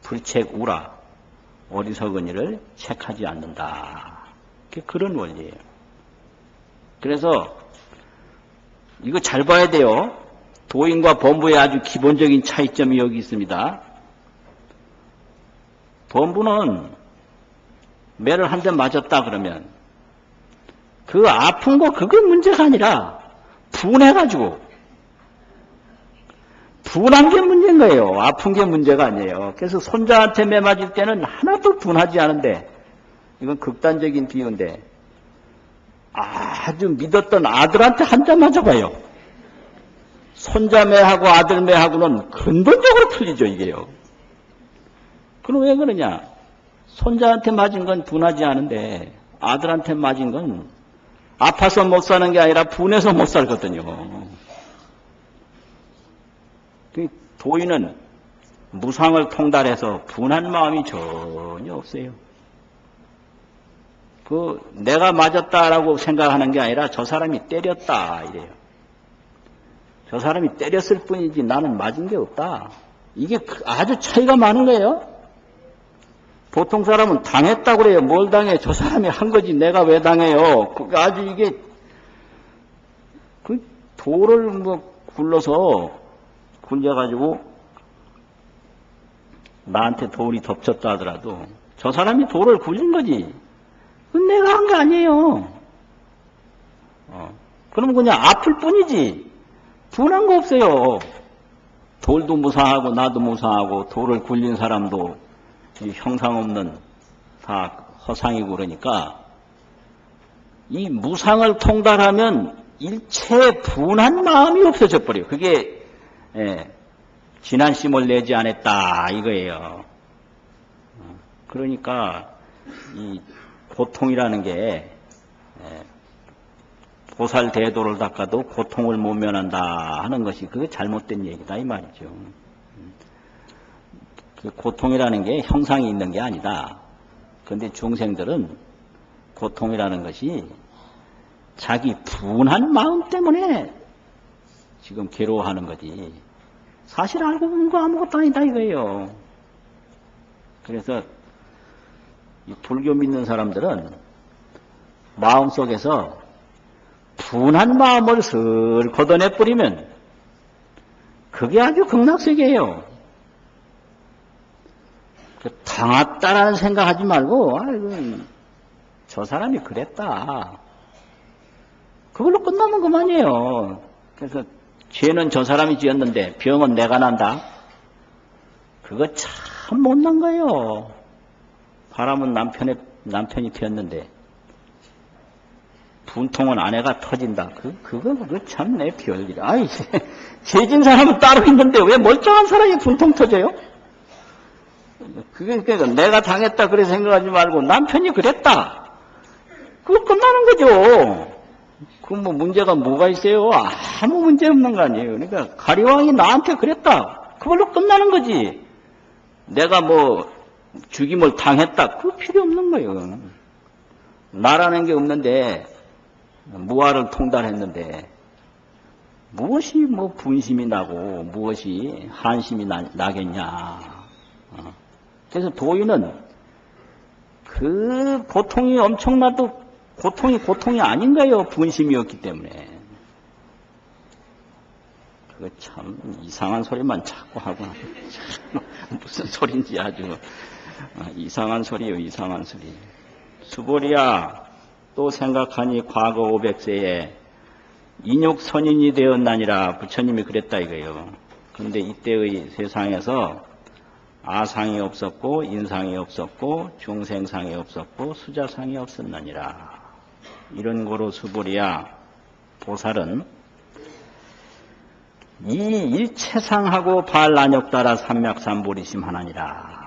불책우라. 어리석은 이를 책하지 않는다. 그런 원리예요. 그래서 이거 잘 봐야 돼요. 도인과 범부의 아주 기본적인 차이점이 여기 있습니다. 범부는 매를 한 대 맞았다 그러면 그 아픈 거 그게 문제가 아니라 분해가지고 분한 게 문제인 거예요. 아픈 게 문제가 아니에요. 그래서 손자한테 매 맞을 때는 하나도 분하지 않은데 이건 극단적인 비유인데 아주 믿었던 아들한테 한 대 맞아봐요. 손자 매하고 아들 매하고는 근본적으로 틀리죠 이게요. 그럼 왜 그러냐? 손자한테 맞은 건 분하지 않은데 아들한테 맞은 건 아파서 못 사는 게 아니라 분해서 못 살거든요. 도인은 무상을 통달해서 분한 마음이 전혀 없어요. 내가 맞았다라고 생각하는 게 아니라 저 사람이 때렸다 이래요. 저 사람이 때렸을 뿐이지 나는 맞은 게 없다. 이게 아주 차이가 많은 거예요. 보통 사람은 당했다고 그래요. 뭘 당해? 저 사람이 한 거지 내가 왜 당해요? 아주 이게 돌을 뭐 굴려가지고 나한테 돌이 덮쳤다 하더라도 저 사람이 돌을 굴린 거지. 그건 내가 한 거 아니에요. 그럼 그냥 아플 뿐이지. 분한 거 없어요. 돌도 무상하고 나도 무상하고 돌을 굴린 사람도 형상 없는 다 허상이고 그러니까 이 무상을 통달하면 일체 분한 마음이 없어져 버려요. 그게 진한심을 내지 않았다 이거예요. 그러니까 이 고통이라는 게 보살 대도를 닦아도 고통을 못 면한다 하는 것이 그게 잘못된 얘기다 이 말이죠. 그 고통이라는 게 형상이 있는 게 아니다. 그런데 중생들은 고통이라는 것이 자기 분한 마음 때문에 지금 괴로워하는 거지. 사실 알고 보는 거 아무것도 아니다 이거예요. 그래서 이 불교 믿는 사람들은 마음속에서 분한 마음을 슬 걷어내버리면 그게 아주 극락세계예요. 당했다라는 생각하지 말고 아이고 저 사람이 그랬다. 그걸로 끝나면 그만이에요. 그래서 죄는 저 사람이 지었는데 병은 내가 난다. 그거 참 못난 거예요. 바람은 남편이 피웠는데 분통은 아내가 터진다. 그거 참 내 별일이야. 아이, 죄진 사람은 따로 있는데 왜 멀쩡한 사람이 분통 터져요? 그러니까 내가 당했다 그래 생각하지 말고 남편이 그랬다. 그거 끝나는 거죠. 그 뭐 문제가 뭐가 있어요? 아무 문제 없는 거 아니에요. 그러니까 가리왕이 나한테 그랬다. 그걸로 끝나는 거지. 내가 뭐 죽임을 당했다. 그거 필요 없는 거예요. 나라는 게 없는데 무아를 통달했는데 무엇이 뭐 분심이 나고 무엇이 한심이 나겠냐. 그래서 도인은 그 고통이 엄청나도 고통이 아닌 거예요. 분심이었기 때문에. 그거 참 이상한 소리만 자꾸 하고 무슨 소린지 아주 이상한 소리요, 이상한 소리. 수보리야, 또 생각하니 과거 500세에 인육선인이 되었나니라. 부처님이 그랬다 이거예요. 그런데 이때의 세상에서 아상이 없었고 인상이 없었고 중생상이 없었고 수자상이 없었나니라. 이런 거로 수보리야, 보살은 이 일체상하고 발안욕따라 삼맥삼보리심 하나니라.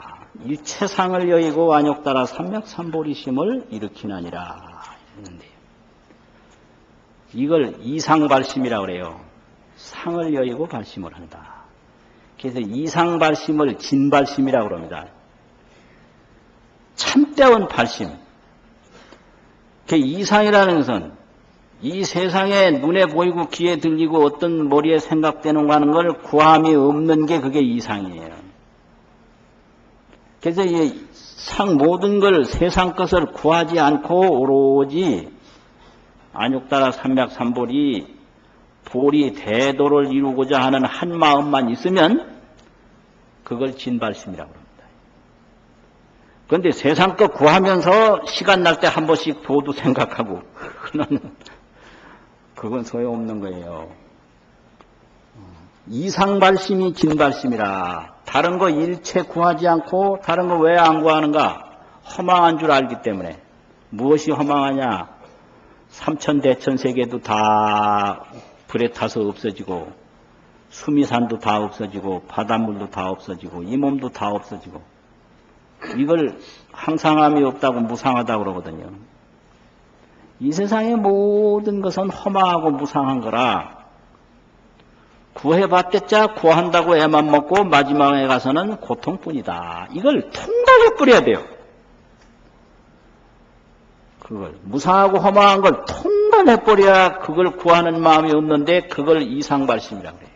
일체상을 여의고 안욕따라 삼맥삼보리심을 일으키나니라. 이랬는데요. 이걸 이상발심이라고 그래요. 상을 여의고 발심을 한다. 그래서 이상발심을 진발심이라고 합니다. 참되운 발심. 그 이상이라는 것은 이 세상에 눈에 보이고 귀에 들리고 어떤 머리에 생각되는 거 하는 걸 구함이 없는 게 그게 이상이에요. 그래서 이 상 모든 걸 세상 것을 구하지 않고 오로지 안욕따라 삼맥삼보리 보리 대도를 이루고자 하는 한 마음만 있으면 그걸 진발심이라고 합니다. 그런데 세상 것 구하면서 시간 날 때 한 번씩 도도 생각하고 그건 소용없는 거예요. 이상발심이 진발심이라. 다른 거 일체 구하지 않고 다른 거 왜 안 구하는가? 허망한 줄 알기 때문에. 무엇이 허망하냐? 삼천대천세계도 다 불에 타서 없어지고 수미산도 다 없어지고 바닷물도 다 없어지고 이 몸도 다 없어지고 이걸 항상함이 없다고 무상하다고 그러거든요. 이 세상의 모든 것은 허망하고 무상한 거라 구해봤댔자 구한다고 애만 먹고 마지막에 가서는 고통뿐이다. 이걸 통달해버려야 돼요. 그걸 무상하고 허망한 걸 통달해버려야 그걸 구하는 마음이 없는데 그걸 이상발심이라고 해요.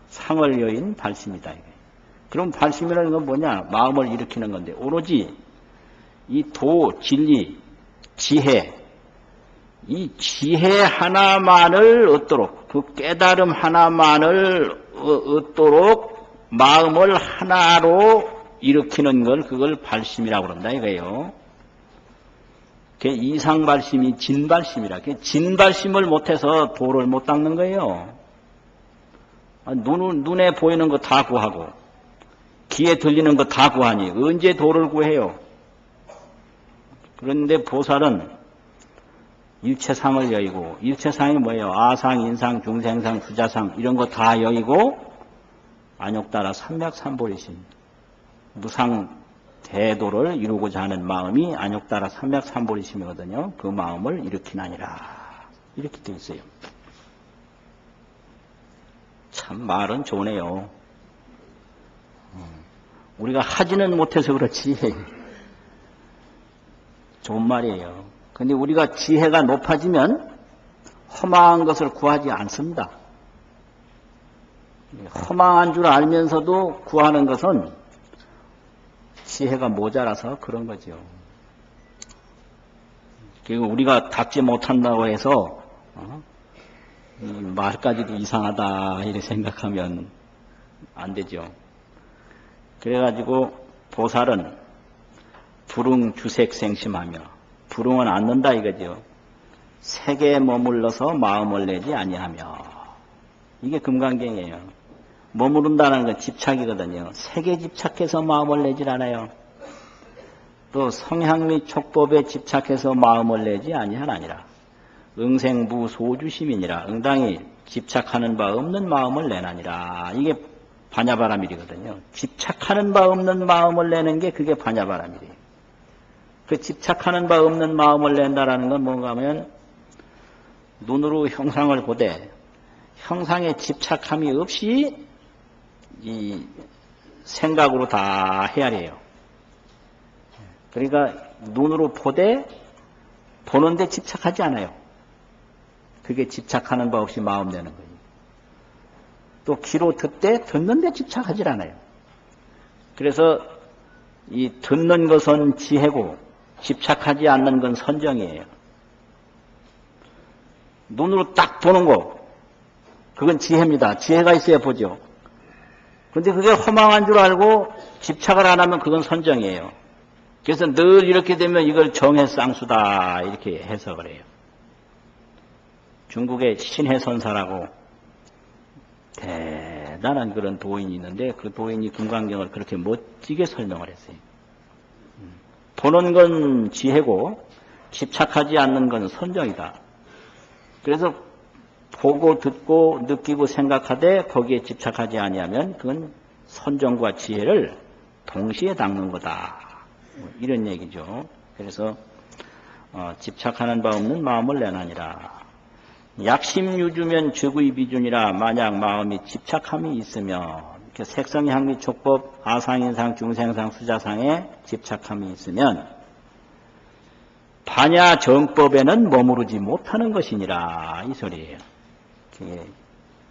상을 여인 발심이다. 그럼 발심이라는 건 뭐냐? 마음을 일으키는 건데 오로지 이 도, 진리, 지혜 이 지혜 하나만을 얻도록 그 깨달음 하나만을 얻도록 마음을 하나로 일으키는 걸 그걸 발심이라고 그런다 이거예요. 그게 이상발심이 진발심이라. 진발심을 못해서 도를 못 닦는 거예요. 눈에 보이는 거 다 구하고 귀에 들리는 거 다 구하니 언제 도를 구해요? 그런데 보살은 일체상을 여의고 일체상이 뭐예요? 아상, 인상, 중생상, 수자상 이런 거 다 여의고 안욕따라 삼맥삼보리심 무상 대도를 이루고자 하는 마음이 안욕따라 삼맥삼보리심이거든요. 그 마음을 일으키나니라. 이렇게 되어 있어요. 참 말은 좋네요. 우리가 하지는 못해서 그렇지 좋은 말이에요. 근데 우리가 지혜가 높아지면 허망한 것을 구하지 않습니다. 허망한 줄 알면서도 구하는 것은 지혜가 모자라서 그런 거죠. 그리고 우리가 닦지 못한다고 해서 이 말까지도 이상하다 이렇게 생각하면 안 되죠. 그래가지고 보살은 불응 주색생심하며 불응은 않는다 이거죠. 색에 머물러서 마음을 내지 아니하며 이게 금강경이에요. 머무른다는 건 집착이거든요. 색에 집착해서 마음을 내질 않아요. 또 성향 및 촉법에 집착해서 마음을 내지 아니하나니라. 응생부 소주심이니라. 응당이 집착하는 바 없는 마음을 내나니라. 이게 반야바라밀이거든요. 집착하는 바 없는 마음을 내는 게 그게 반야바라밀이에요. 그 집착하는 바 없는 마음을 낸다라는 건 뭔가 하면 눈으로 형상을 보되 형상에 집착함이 없이 이 생각으로 다 헤아려요. 그러니까 눈으로 보되 보는데 집착하지 않아요. 그게 집착하는 바 없이 마음 내는 거예요. 또 귀로 듣되 듣는데 집착하지 않아요. 그래서 이 듣는 것은 지혜고 집착하지 않는 건 선정이에요. 눈으로 딱 보는 거 그건 지혜입니다. 지혜가 있어야 보죠. 근데 그게 허망한 줄 알고 집착을 안 하면 그건 선정이에요. 그래서 늘 이렇게 되면 이걸 정해 쌍수다 이렇게 해석을 해요. 중국의 신해선사라고 대단한 그런 도인이 있는데 그 도인이 금강경을 그렇게 멋지게 설명을 했어요. 보는 건 지혜고 집착하지 않는 건 선정이다. 그래서 보고 듣고 느끼고 생각하되 거기에 집착하지 아니하면 그건 선정과 지혜를 동시에 닦는 거다. 이런 얘기죠. 그래서 집착하는 바 없는 마음을 내나니라. 약심유주면 즉의 비준이라. 만약 마음이 집착함이 있으면 색성, 향미, 촉법, 아상인상, 중생상, 수자상에 집착함이 있으면 반야 정법에는 머무르지 못하는 것이니라 이 소리예요.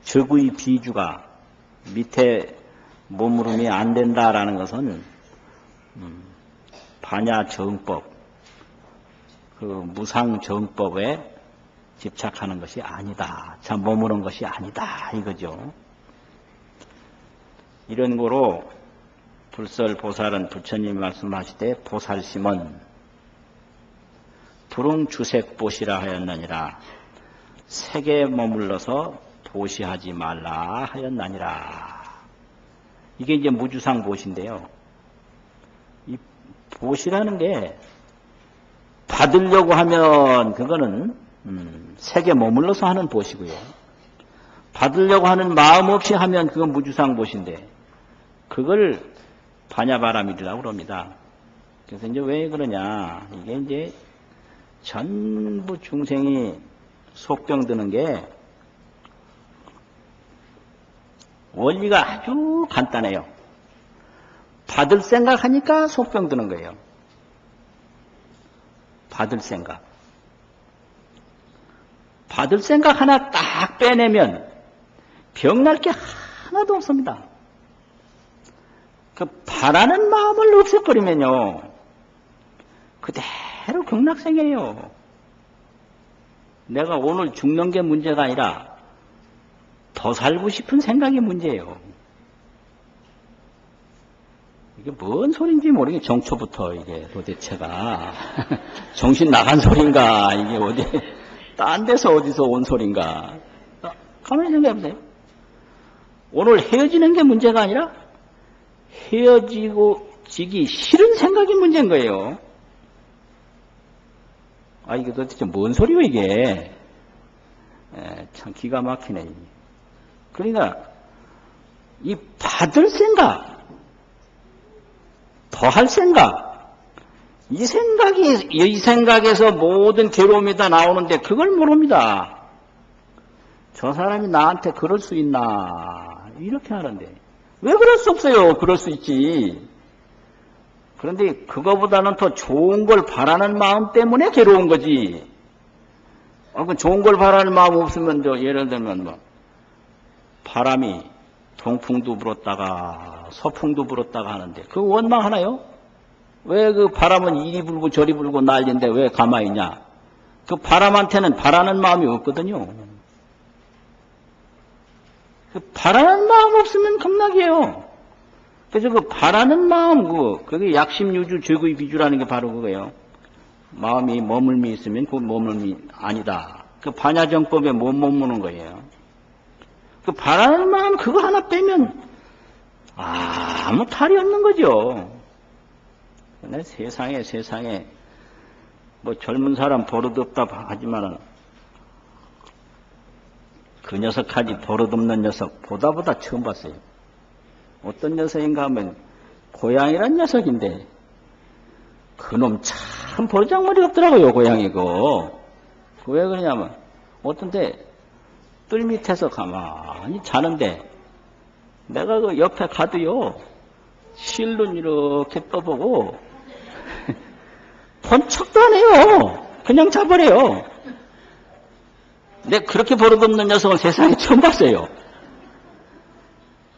즉의 비주가 밑에 머무름이 안 된다라는 것은 반야 정법, 그 무상 정법에 집착하는 것이 아니다. 참 머무는 것이 아니다 이거죠. 이런 거로 불설보살은 부처님이 말씀하시되 보살심은 불응주색보시라 하였느니라. 색에 머물러서 보시하지 말라 하였느니라. 이게 이제 무주상 보시인데요. 이 보시라는 게 받으려고 하면 그거는 색에 머물러서 하는 보시고요. 받으려고 하는 마음 없이 하면 그건 무주상 보시인데 그걸 반야바라밀이라고 그럽니다. 그래서 이제 왜 그러냐. 이게 이제 전부 중생이 속병 드는 게 원리가 아주 간단해요. 받을 생각하니까 속병 드는 거예요. 받을 생각. 받을 생각 하나 딱 빼내면 병날 게 하나도 없습니다. 그 바라는 마음을 없애버리면요. 그대로 극락생이에요. 내가 오늘 죽는 게 문제가 아니라 더 살고 싶은 생각이 문제예요. 이게 뭔 소리인지 모르겠어요. 정초부터 이게 도대체가 정신 나간 소린가 이게 어디 딴 데서 어디서 온 소린가. 가만히 생각해보세요. 오늘 헤어지는 게 문제가 아니라 헤어지고 지기 싫은 생각이 문제인 거예요. 아, 이게 도대체 뭔 소리요, 이게? 참 기가 막히네. 그러니까, 이 받을 생각, 더 할 생각, 이 생각에서 모든 괴로움이 다 나오는데 그걸 모릅니다. 저 사람이 나한테 그럴 수 있나, 이렇게 하는데. 왜 그럴 수 없어요? 그럴 수 있지. 그런데 그거보다는 더 좋은 걸 바라는 마음 때문에 괴로운 거지. 그 좋은 걸 바라는 마음 없으면 예를 들면 뭐 바람이 동풍도 불었다가 서풍도 불었다가 하는데 그 원망하나요? 왜 그 바람은 이리 불고 저리 불고 난리인데 왜 가만히 있냐? 그 바람한테는 바라는 마음이 없거든요. 그 바라는 마음 없으면 극락이에요. 그래서 그 바라는 마음, 그게 약심유주 즉의 비주라는 게 바로 그거예요. 마음이 머물미 있으면 그 머물미 아니다. 그 반야정법에 못 머무는 거예요. 그 바라는 마음 그거 하나 빼면 아무 탈이 없는 거죠. 근데 세상에 뭐 젊은 사람 버릇없다 하지만은 그 녀석하지 버릇없는 녀석 보다 처음 봤어요. 어떤 녀석인가 하면 고양이란 녀석인데 그놈 참 버르장머리 없더라고요. 고양이고. 왜 그러냐면 어떤 때 뜰 밑에서 가만히 자는데 내가 그 옆에 가도요 실눈 이렇게 떠보고 본 척도 안 해요. 그냥 자버려요. 근데 그렇게 버릇없는 녀석은 세상에 처음 봤어요.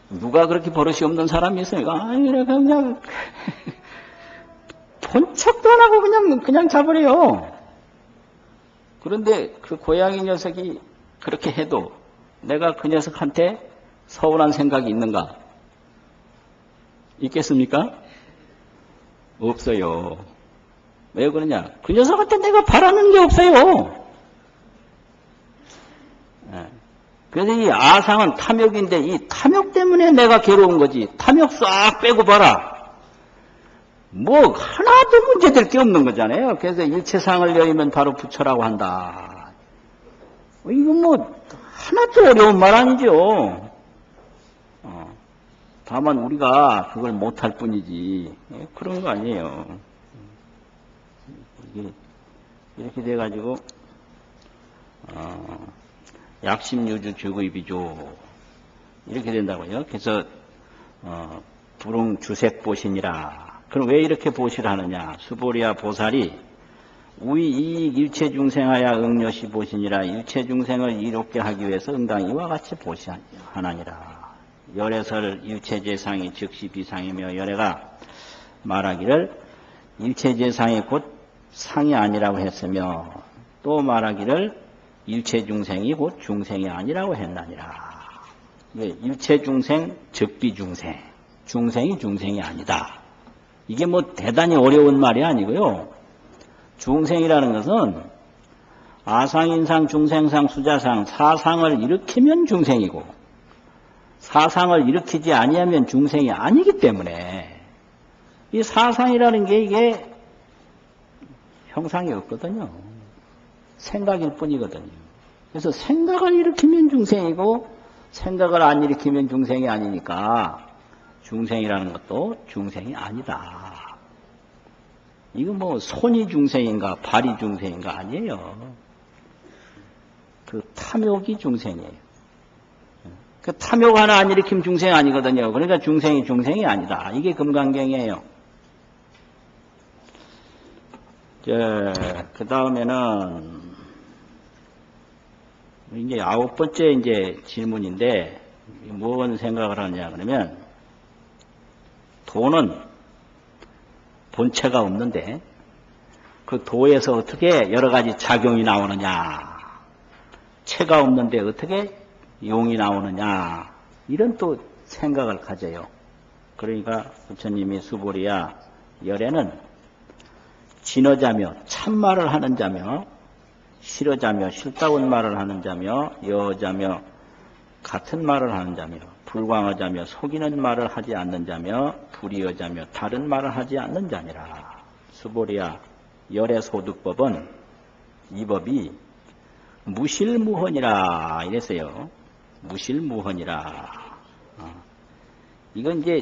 누가 그렇게 버릇이 없는 사람이 있어요? 그냥 본 척도 안 하고 그냥 자버려요. 그런데 그 고양이 녀석이 그렇게 해도 내가 그 녀석한테 서운한 생각이 있는가? 있겠습니까? 없어요. 왜 그러냐? 그 녀석한테 내가 바라는 게 없어요. 그래서 이 아상은 탐욕인데 이 탐욕 때문에 내가 괴로운 거지. 탐욕 싹 빼고 봐라. 뭐 하나도 문제될 게 없는 거잖아요. 그래서 일체상을 여의면 바로 부처라고 한다. 이건 뭐 하나도 어려운 말 아니죠. 다만 우리가 그걸 못할 뿐이지 그런 거 아니에요. 이게 이렇게 돼가지고 약심유주 주구입이죠. 이렇게 된다고요. 그래서 불응 주색보신이라. 그럼 왜 이렇게 보시를 하느냐? 수보리아 보살이 우이 이익 일체중생하야 응려시 보시니라. 일체중생을 이롭게 하기 위해서 응당 이와 같이 보시하나니라. 열애설 일체재상이 즉시 비상이며 열애가 말하기를 일체재상이 곧 상이 아니라고 했으며 또 말하기를 일체중생이 곧 중생이 아니라고 했나니라. 일체중생 즉비중생, 중생이 중생이 아니다. 이게 뭐 대단히 어려운 말이 아니고요. 중생이라는 것은 아상인상, 중생상, 수자상, 사상을 일으키면 중생이고 사상을 일으키지 아니하면 중생이 아니기 때문에 이 사상이라는 게 이게 형상이 없거든요. 생각일 뿐이거든요. 그래서 생각을 일으키면 중생이고 생각을 안 일으키면 중생이 아니니까 중생이라는 것도 중생이 아니다. 이거 뭐 손이 중생인가 발이 중생인가 아니에요. 그 탐욕이 중생이에요. 그 탐욕 하나 안 일으키면 중생 아니거든요. 그러니까 중생이 아니다. 이게 금강경이에요. 그 다음에는 이제 9번째 이제 질문인데 무슨 생각을 하느냐 그러면 도는 본체가 없는데 그 도에서 어떻게 여러 가지 작용이 나오느냐, 체가 없는데 어떻게 용이 나오느냐, 이런 또 생각을 가져요. 그러니까 부처님이 수보리야 열애는 진어자며 참말을 하는 자며 싫어자며 싫다운 말을 하는 자며 여자며 같은 말을 하는 자며 불광하자며 속이는 말을 하지 않는 자며 불의하자며 다른 말을 하지 않는 자니라. 수보리야 열애소득법은 이 법이 무실무헌이라 이랬어요. 무실무헌이라. 이건 이제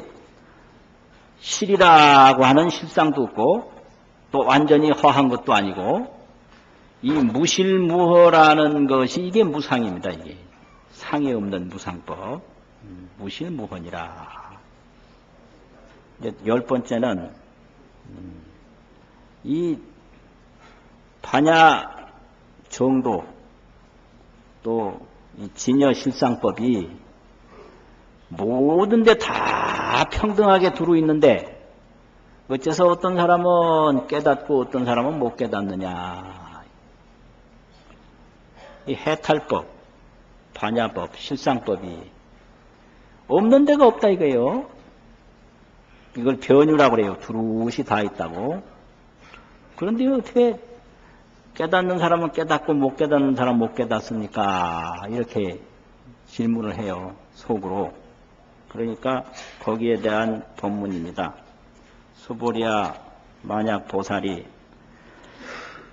실이라고 하는 실상도 없고 또 완전히 허한 것도 아니고 이 무실무허라는 것이 이게 무상입니다. 이게 상이 없는 무상법. 무실무헌이라. 10번째는 이 반야 정도 또 이 진여실상법이 모든 데 다 평등하게 두루 있는데 어째서 어떤 사람은 깨닫고 어떤 사람은 못 깨닫느냐. 이 해탈법, 반야법, 실상법이 없는 데가 없다 이거예요. 이걸 변유라고 그래요. 두루시 다 있다고. 그런데 어떻게 깨닫는 사람은 깨닫고 못 깨닫는 사람은 못 깨닫습니까? 이렇게 질문을 해요. 속으로. 그러니까 거기에 대한 법문입니다. 수보리야 만약 보살이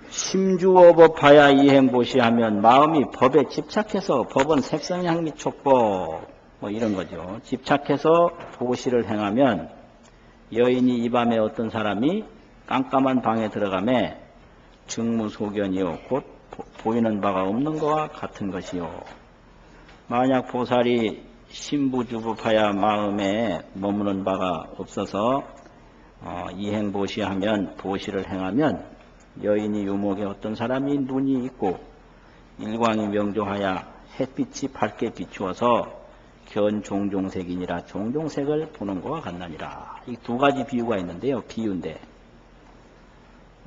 심주어법하야 이행보시하면 마음이 법에 집착해서 법은 색성향미 촉법 뭐 이런 거죠. 집착해서 보시를 행하면 여인이 이 밤에 어떤 사람이 깜깜한 방에 들어가매 증무소견이요 곧 보이는 바가 없는 것과 같은 것이요. 만약 보살이 신부주법하야 마음에 머무는 바가 없어서 이행보시하면 보시를 행하면 여인이 유목에 어떤 사람이 눈이 있고 일광이 명조하야 햇빛이 밝게 비추어서 견종종색이니라 종종색을 보는 것과 같나니라. 이 두 가지 비유가 있는데요. 비유인데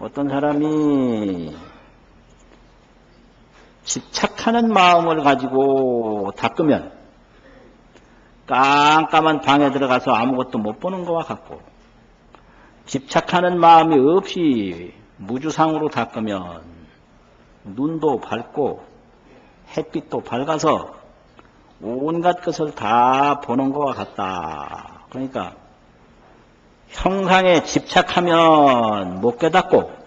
어떤 사람이 집착하는 마음을 가지고 닦으면 깜깜한 방에 들어가서 아무것도 못 보는 것과 같고, 집착하는 마음이 없이 무주상으로 닦으면 눈도 밝고 햇빛도 밝아서 온갖 것을 다 보는 것과 같다. 그러니까 형상에 집착하면 못 깨닫고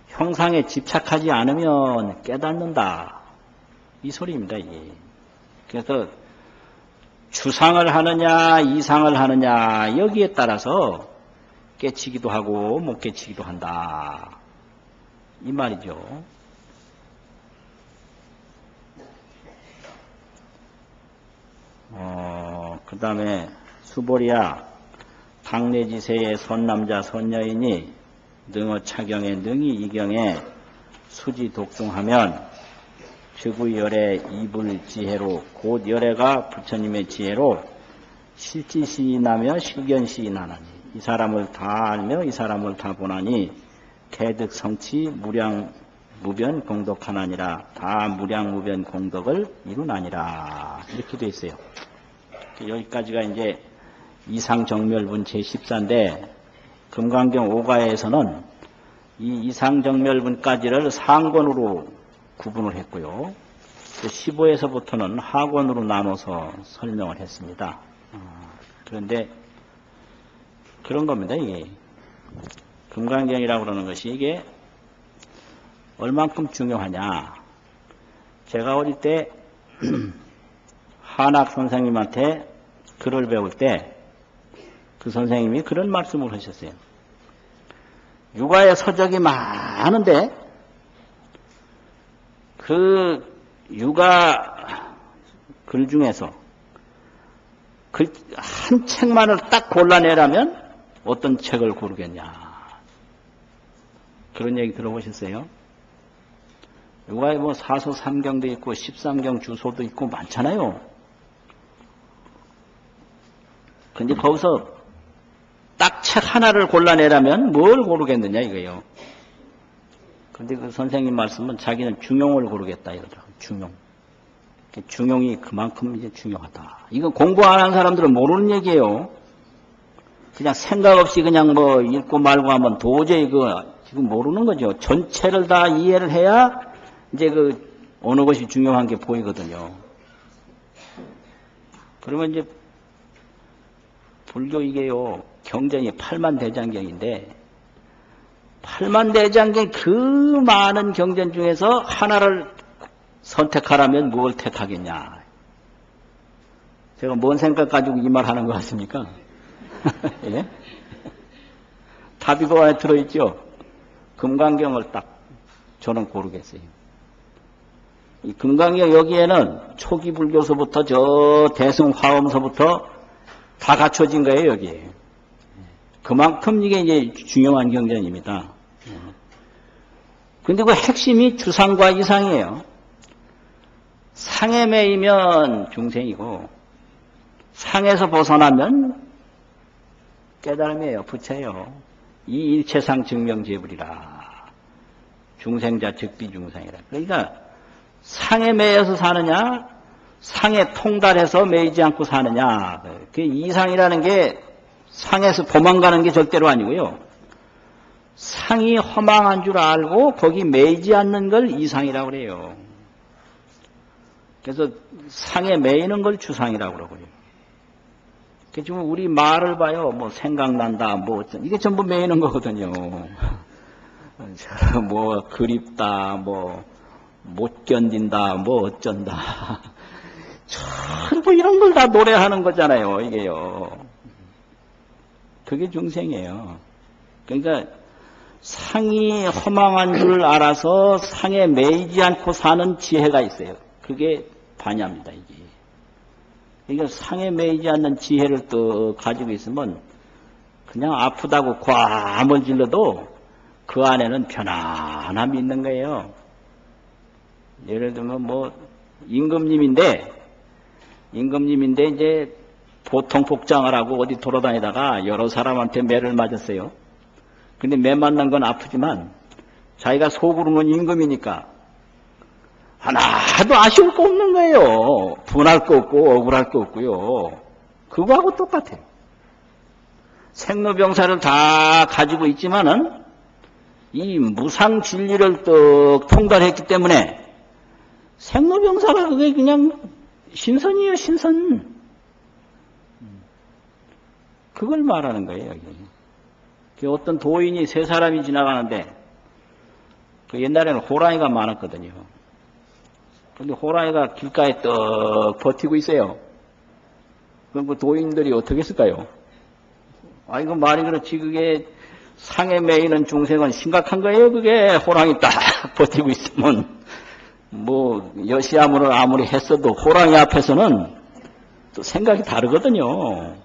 형상에 집착하지 않으면 깨닫는다. 이 소리입니다, 이게. 그래서 추상을 하느냐 이상을 하느냐 여기에 따라서 깨치기도 하고 못 깨치기도 한다. 이 말이죠. 그 다음에 수보리야, 당내지세의 선남자 선여인이 능어 차경에 능이 이경에 수지 독중하면 즉의 이불 지혜로 곧 열애가 부처님의 지혜로 실지시인하며 실견시인하나니 이 사람을 다 알며 이 사람을 다 보나니 개득성치 무량무변 공덕하나니라. 다 무량무변 공덕을 이루나니라. 이렇게 되어 있어요. 여기까지가 이제 이상정멸분 제14인데 금강경 5가에서는 이 이상정멸분까지를 상권으로 구분을 했고요. 15에서부터는 하권으로 나눠서 설명을 했습니다. 그런데 그런 겁니다. 이게 금강경이라고 그러는 것이 이게 얼만큼 중요하냐. 제가 어릴 때 한학 선생님한테 글을 배울 때 그 선생님이 그런 말씀을 하셨어요. 육아의 서적이 많은데 그 육아 글 중에서 한 책만을 딱 골라내라면 어떤 책을 고르겠냐. 그런 얘기 들어보셨어요? 육아에 뭐 사서 삼경도 있고 13경 주소도 있고 많잖아요. 근데 거기서 딱 책 하나를 골라내라면 뭘 고르겠느냐 이거예요. 근데 그 선생님 말씀은 자기는 중용을 고르겠다 이거더라고요. 중용. 중용이 그만큼 이제 중요하다. 이거 공부 안 한 사람들은 모르는 얘기예요. 그냥 생각 없이 그냥 뭐 읽고 말고 하면 도저히 지금 모르는 거죠. 전체를 다 이해를 해야 이제 어느 것이 중요한 게 보이거든요. 그러면 이제 불교 이게요. 경전이 8만대장경인데 8만대장경 그 많은 경전 중에서 하나를 선택하라면 뭘 택하겠냐. 제가 뭔 생각 가지고 이 말 하는 것 같습니까? 예? 답이 그 안에 들어있죠. 금강경을 딱 저는 고르겠어요. 이 금강경 여기에는 초기 불교서부터 저 대승화엄서부터 다 갖춰진 거예요, 여기에. 그만큼 이게 이제 중요한 경전입니다. 근데 그 핵심이 주상과 이상이에요. 상에 매이면 중생이고, 상에서 벗어나면 깨달음이에요, 부처예요. 이 일체상 증명제불이라. 중생자 즉비중생이라. 그러니까 상에 매여서 사느냐, 상에 통달해서 매이지 않고 사느냐. 그 이상이라는 게 상에서 도망가는 게 절대로 아니고요. 상이 허망한 줄 알고 거기 매이지 않는 걸 이상이라고 그래요. 그래서 상에 매이는 걸 주상이라고 그러고요. 지금 우리 말을 봐요. 뭐 생각난다, 뭐 어쩐 이게 전부 매이는 거거든요. 뭐 그립다, 뭐 못 견딘다, 뭐 어쩐다. 전부 이런 걸 다 노래하는 거잖아요. 이게요. 그게 중생이에요. 그러니까 상이 허망한 줄 알아서 상에 매이지 않고 사는 지혜가 있어요. 그게 반야입니다. 이게. 그러니까 상에 매이지 않는 지혜를 또 가지고 있으면 그냥 아프다고 과암을 질러도 그 안에는 편안함이 있는 거예요. 예를 들면 뭐 임금님인데 이제 보통 복장을 하고 어디 돌아다니다가 여러 사람한테 매를 맞았어요. 근데 매 맞는 건 아프지만 자기가 속으로는 임금이니까 하나도 아쉬울 거 없는 거예요. 분할 거 없고 억울할 거 없고요. 그거하고 똑같아요. 생로병사를 다 가지고 있지만은 이 무상 진리를 떡 통달했기 때문에 생로병사가 그게 그냥 신선이에요, 신선. 그걸 말하는 거예요, 여기. 어떤 도인이 세 사람이 지나가는데, 그 옛날에는 호랑이가 많았거든요. 근데 호랑이가 길가에 떡 버티고 있어요. 그럼 그 도인들이 어떻게 했을까요? 이거 말이 그렇지, 그게 상에 매이는 중생은 심각한 거예요, 그게. 호랑이 딱 버티고 있으면. 여시아무를 아무리 했어도 호랑이 앞에서는 또 생각이 다르거든요.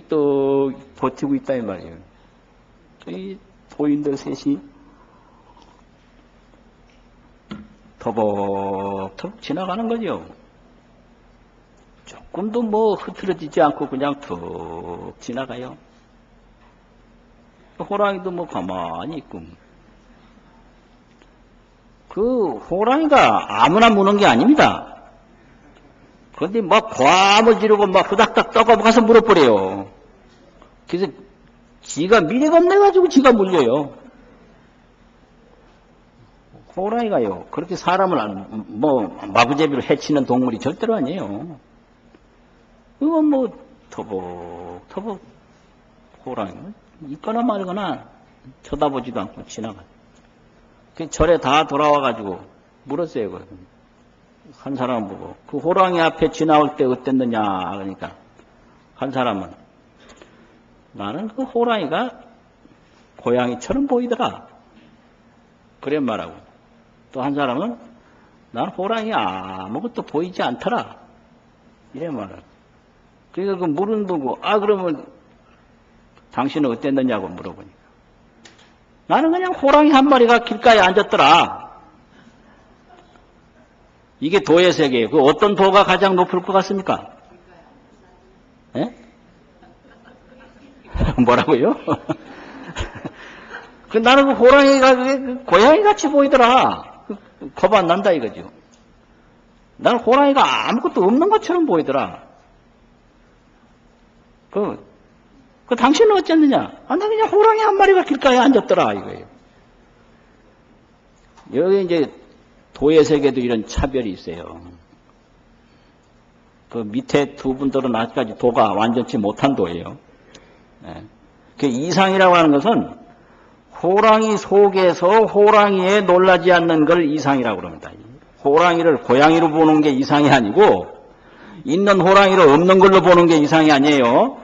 또 버티고 있다, 이 말이에요. 이 도인들 셋이 터벅터벅 지나가는 거죠. 조금도 흐트러지지 않고 그냥 툭 지나가요. 호랑이도 가만히 있고. 그 호랑이가 아무나 무는 게 아닙니다. 그런데 과음을 지르고 후닥닥 떠가서 물어버려요. 그래서 지가 미래가 없네가지고 지가 물려요. 호랑이가요. 그렇게 사람을 마구제비로 해치는 동물이 절대로 아니에요. 그건 터벅터벅 호랑이 있거나 말거나 쳐다보지도 않고 지나가. 그 절에 다 돌아와가지고 물었어요. 한 사람은 보고 그 호랑이 앞에 지나올 때 어땠느냐 그러니까 한 사람은 나는 그 호랑이가 고양이처럼 보이더라. 그래 말하고 또 한 사람은 난 호랑이 아무것도 보이지 않더라. 이래 말하고. 그러니까 그 물은 보고 그러면 당신은 어땠느냐고 물어보니까 나는 그냥 호랑이 한 마리가 길가에 앉았더라. 이게 도의 세계예요. 그 어떤 도가 가장 높을 것 같습니까? 예? 뭐라고요? 나는 그 호랑이가 고양이 같이 보이더라. 겁 안 난다 이거죠. 나는 호랑이가 아무것도 없는 것처럼 보이더라. 그 당신은 어쨌느냐? 나 그냥 호랑이 한 마리가 길가에 앉았더라 이거예요. 여기 이제 도의 세계도 이런 차별이 있어요. 그 밑에 두 분들은 아직까지 도가 완전치 못한 도예요. 네. 그 이상이라고 하는 것은 호랑이 속에서 호랑이에 놀라지 않는 걸 이상이라고 그럽니다. 호랑이를 고양이로 보는 게 이상이 아니고 있는 호랑이를 없는 걸로 보는 게 이상이 아니에요.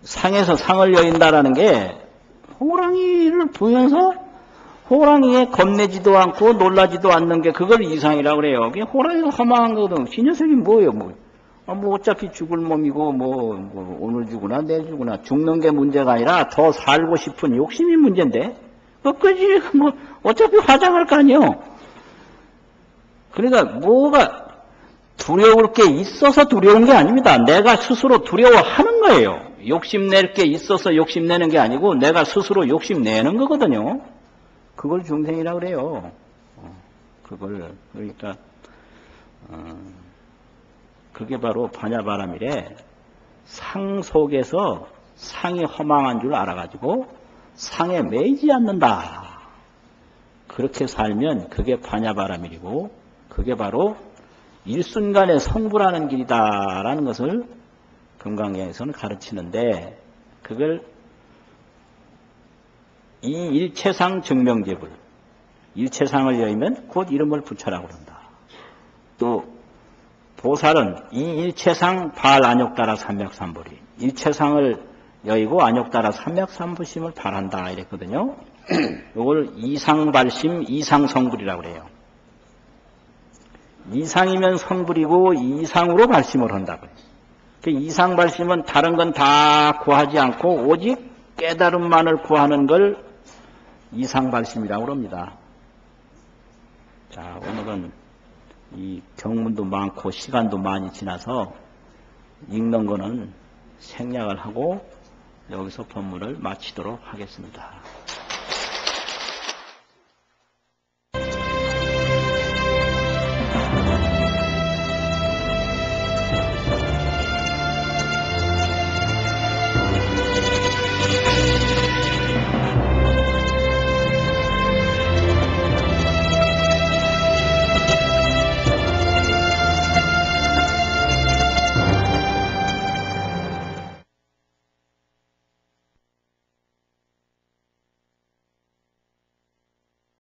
상에서 상을 여인다라는 게 호랑이를 보면서 호랑이에 겁내지도 않고 놀라지도 않는 게 그걸 이상이라고 그래요. 그게 호랑이가 허망한 거거든. 이 녀석이 뭐예요? 어차피 죽을 몸이고 오늘 죽으나 내일 죽으나 죽는 게 문제가 아니라 더 살고 싶은 욕심이 문제인데 그지 어차피 화장할 거 아니에요. 그러니까 뭐가 두려울 게 있어서 두려운 게 아닙니다. 내가 스스로 두려워하는 거예요. 욕심낼 게 있어서 욕심내는 게 아니고 내가 스스로 욕심내는 거거든요. 그걸 중생이라고 그래요. 그러니까 그게 바로 반야바람이래. 상 속에서 상이 허망한 줄 알아가지고 상에 매이지 않는다. 그렇게 살면 그게 반야바람이고 그게 바로 일순간에 성불하는 길이다라는 것을 금강경에서는 가르치는데 그걸 이 일체상 증명제불 일체상을 여의면 곧 이름을 붙여라고 그런다. 또 보살은 이 일체상 발안욕따라 삼맥삼불이 일체상을 여의고 안욕따라 삼맥삼부심을 발한다 이랬거든요. 이걸 이상발심 이상성불이라고 그래요. 이상이면 성불이고 이상으로 발심을 한다고 해요. 그 이상발심은 다른 건 다 구하지 않고 오직 깨달음만을 구하는 걸 이상발심이라고 합니다. 자, 오늘은 이 경문도 많고 시간도 많이 지나서 읽는 거는 생략을 하고 여기서 법문을 마치도록 하겠습니다.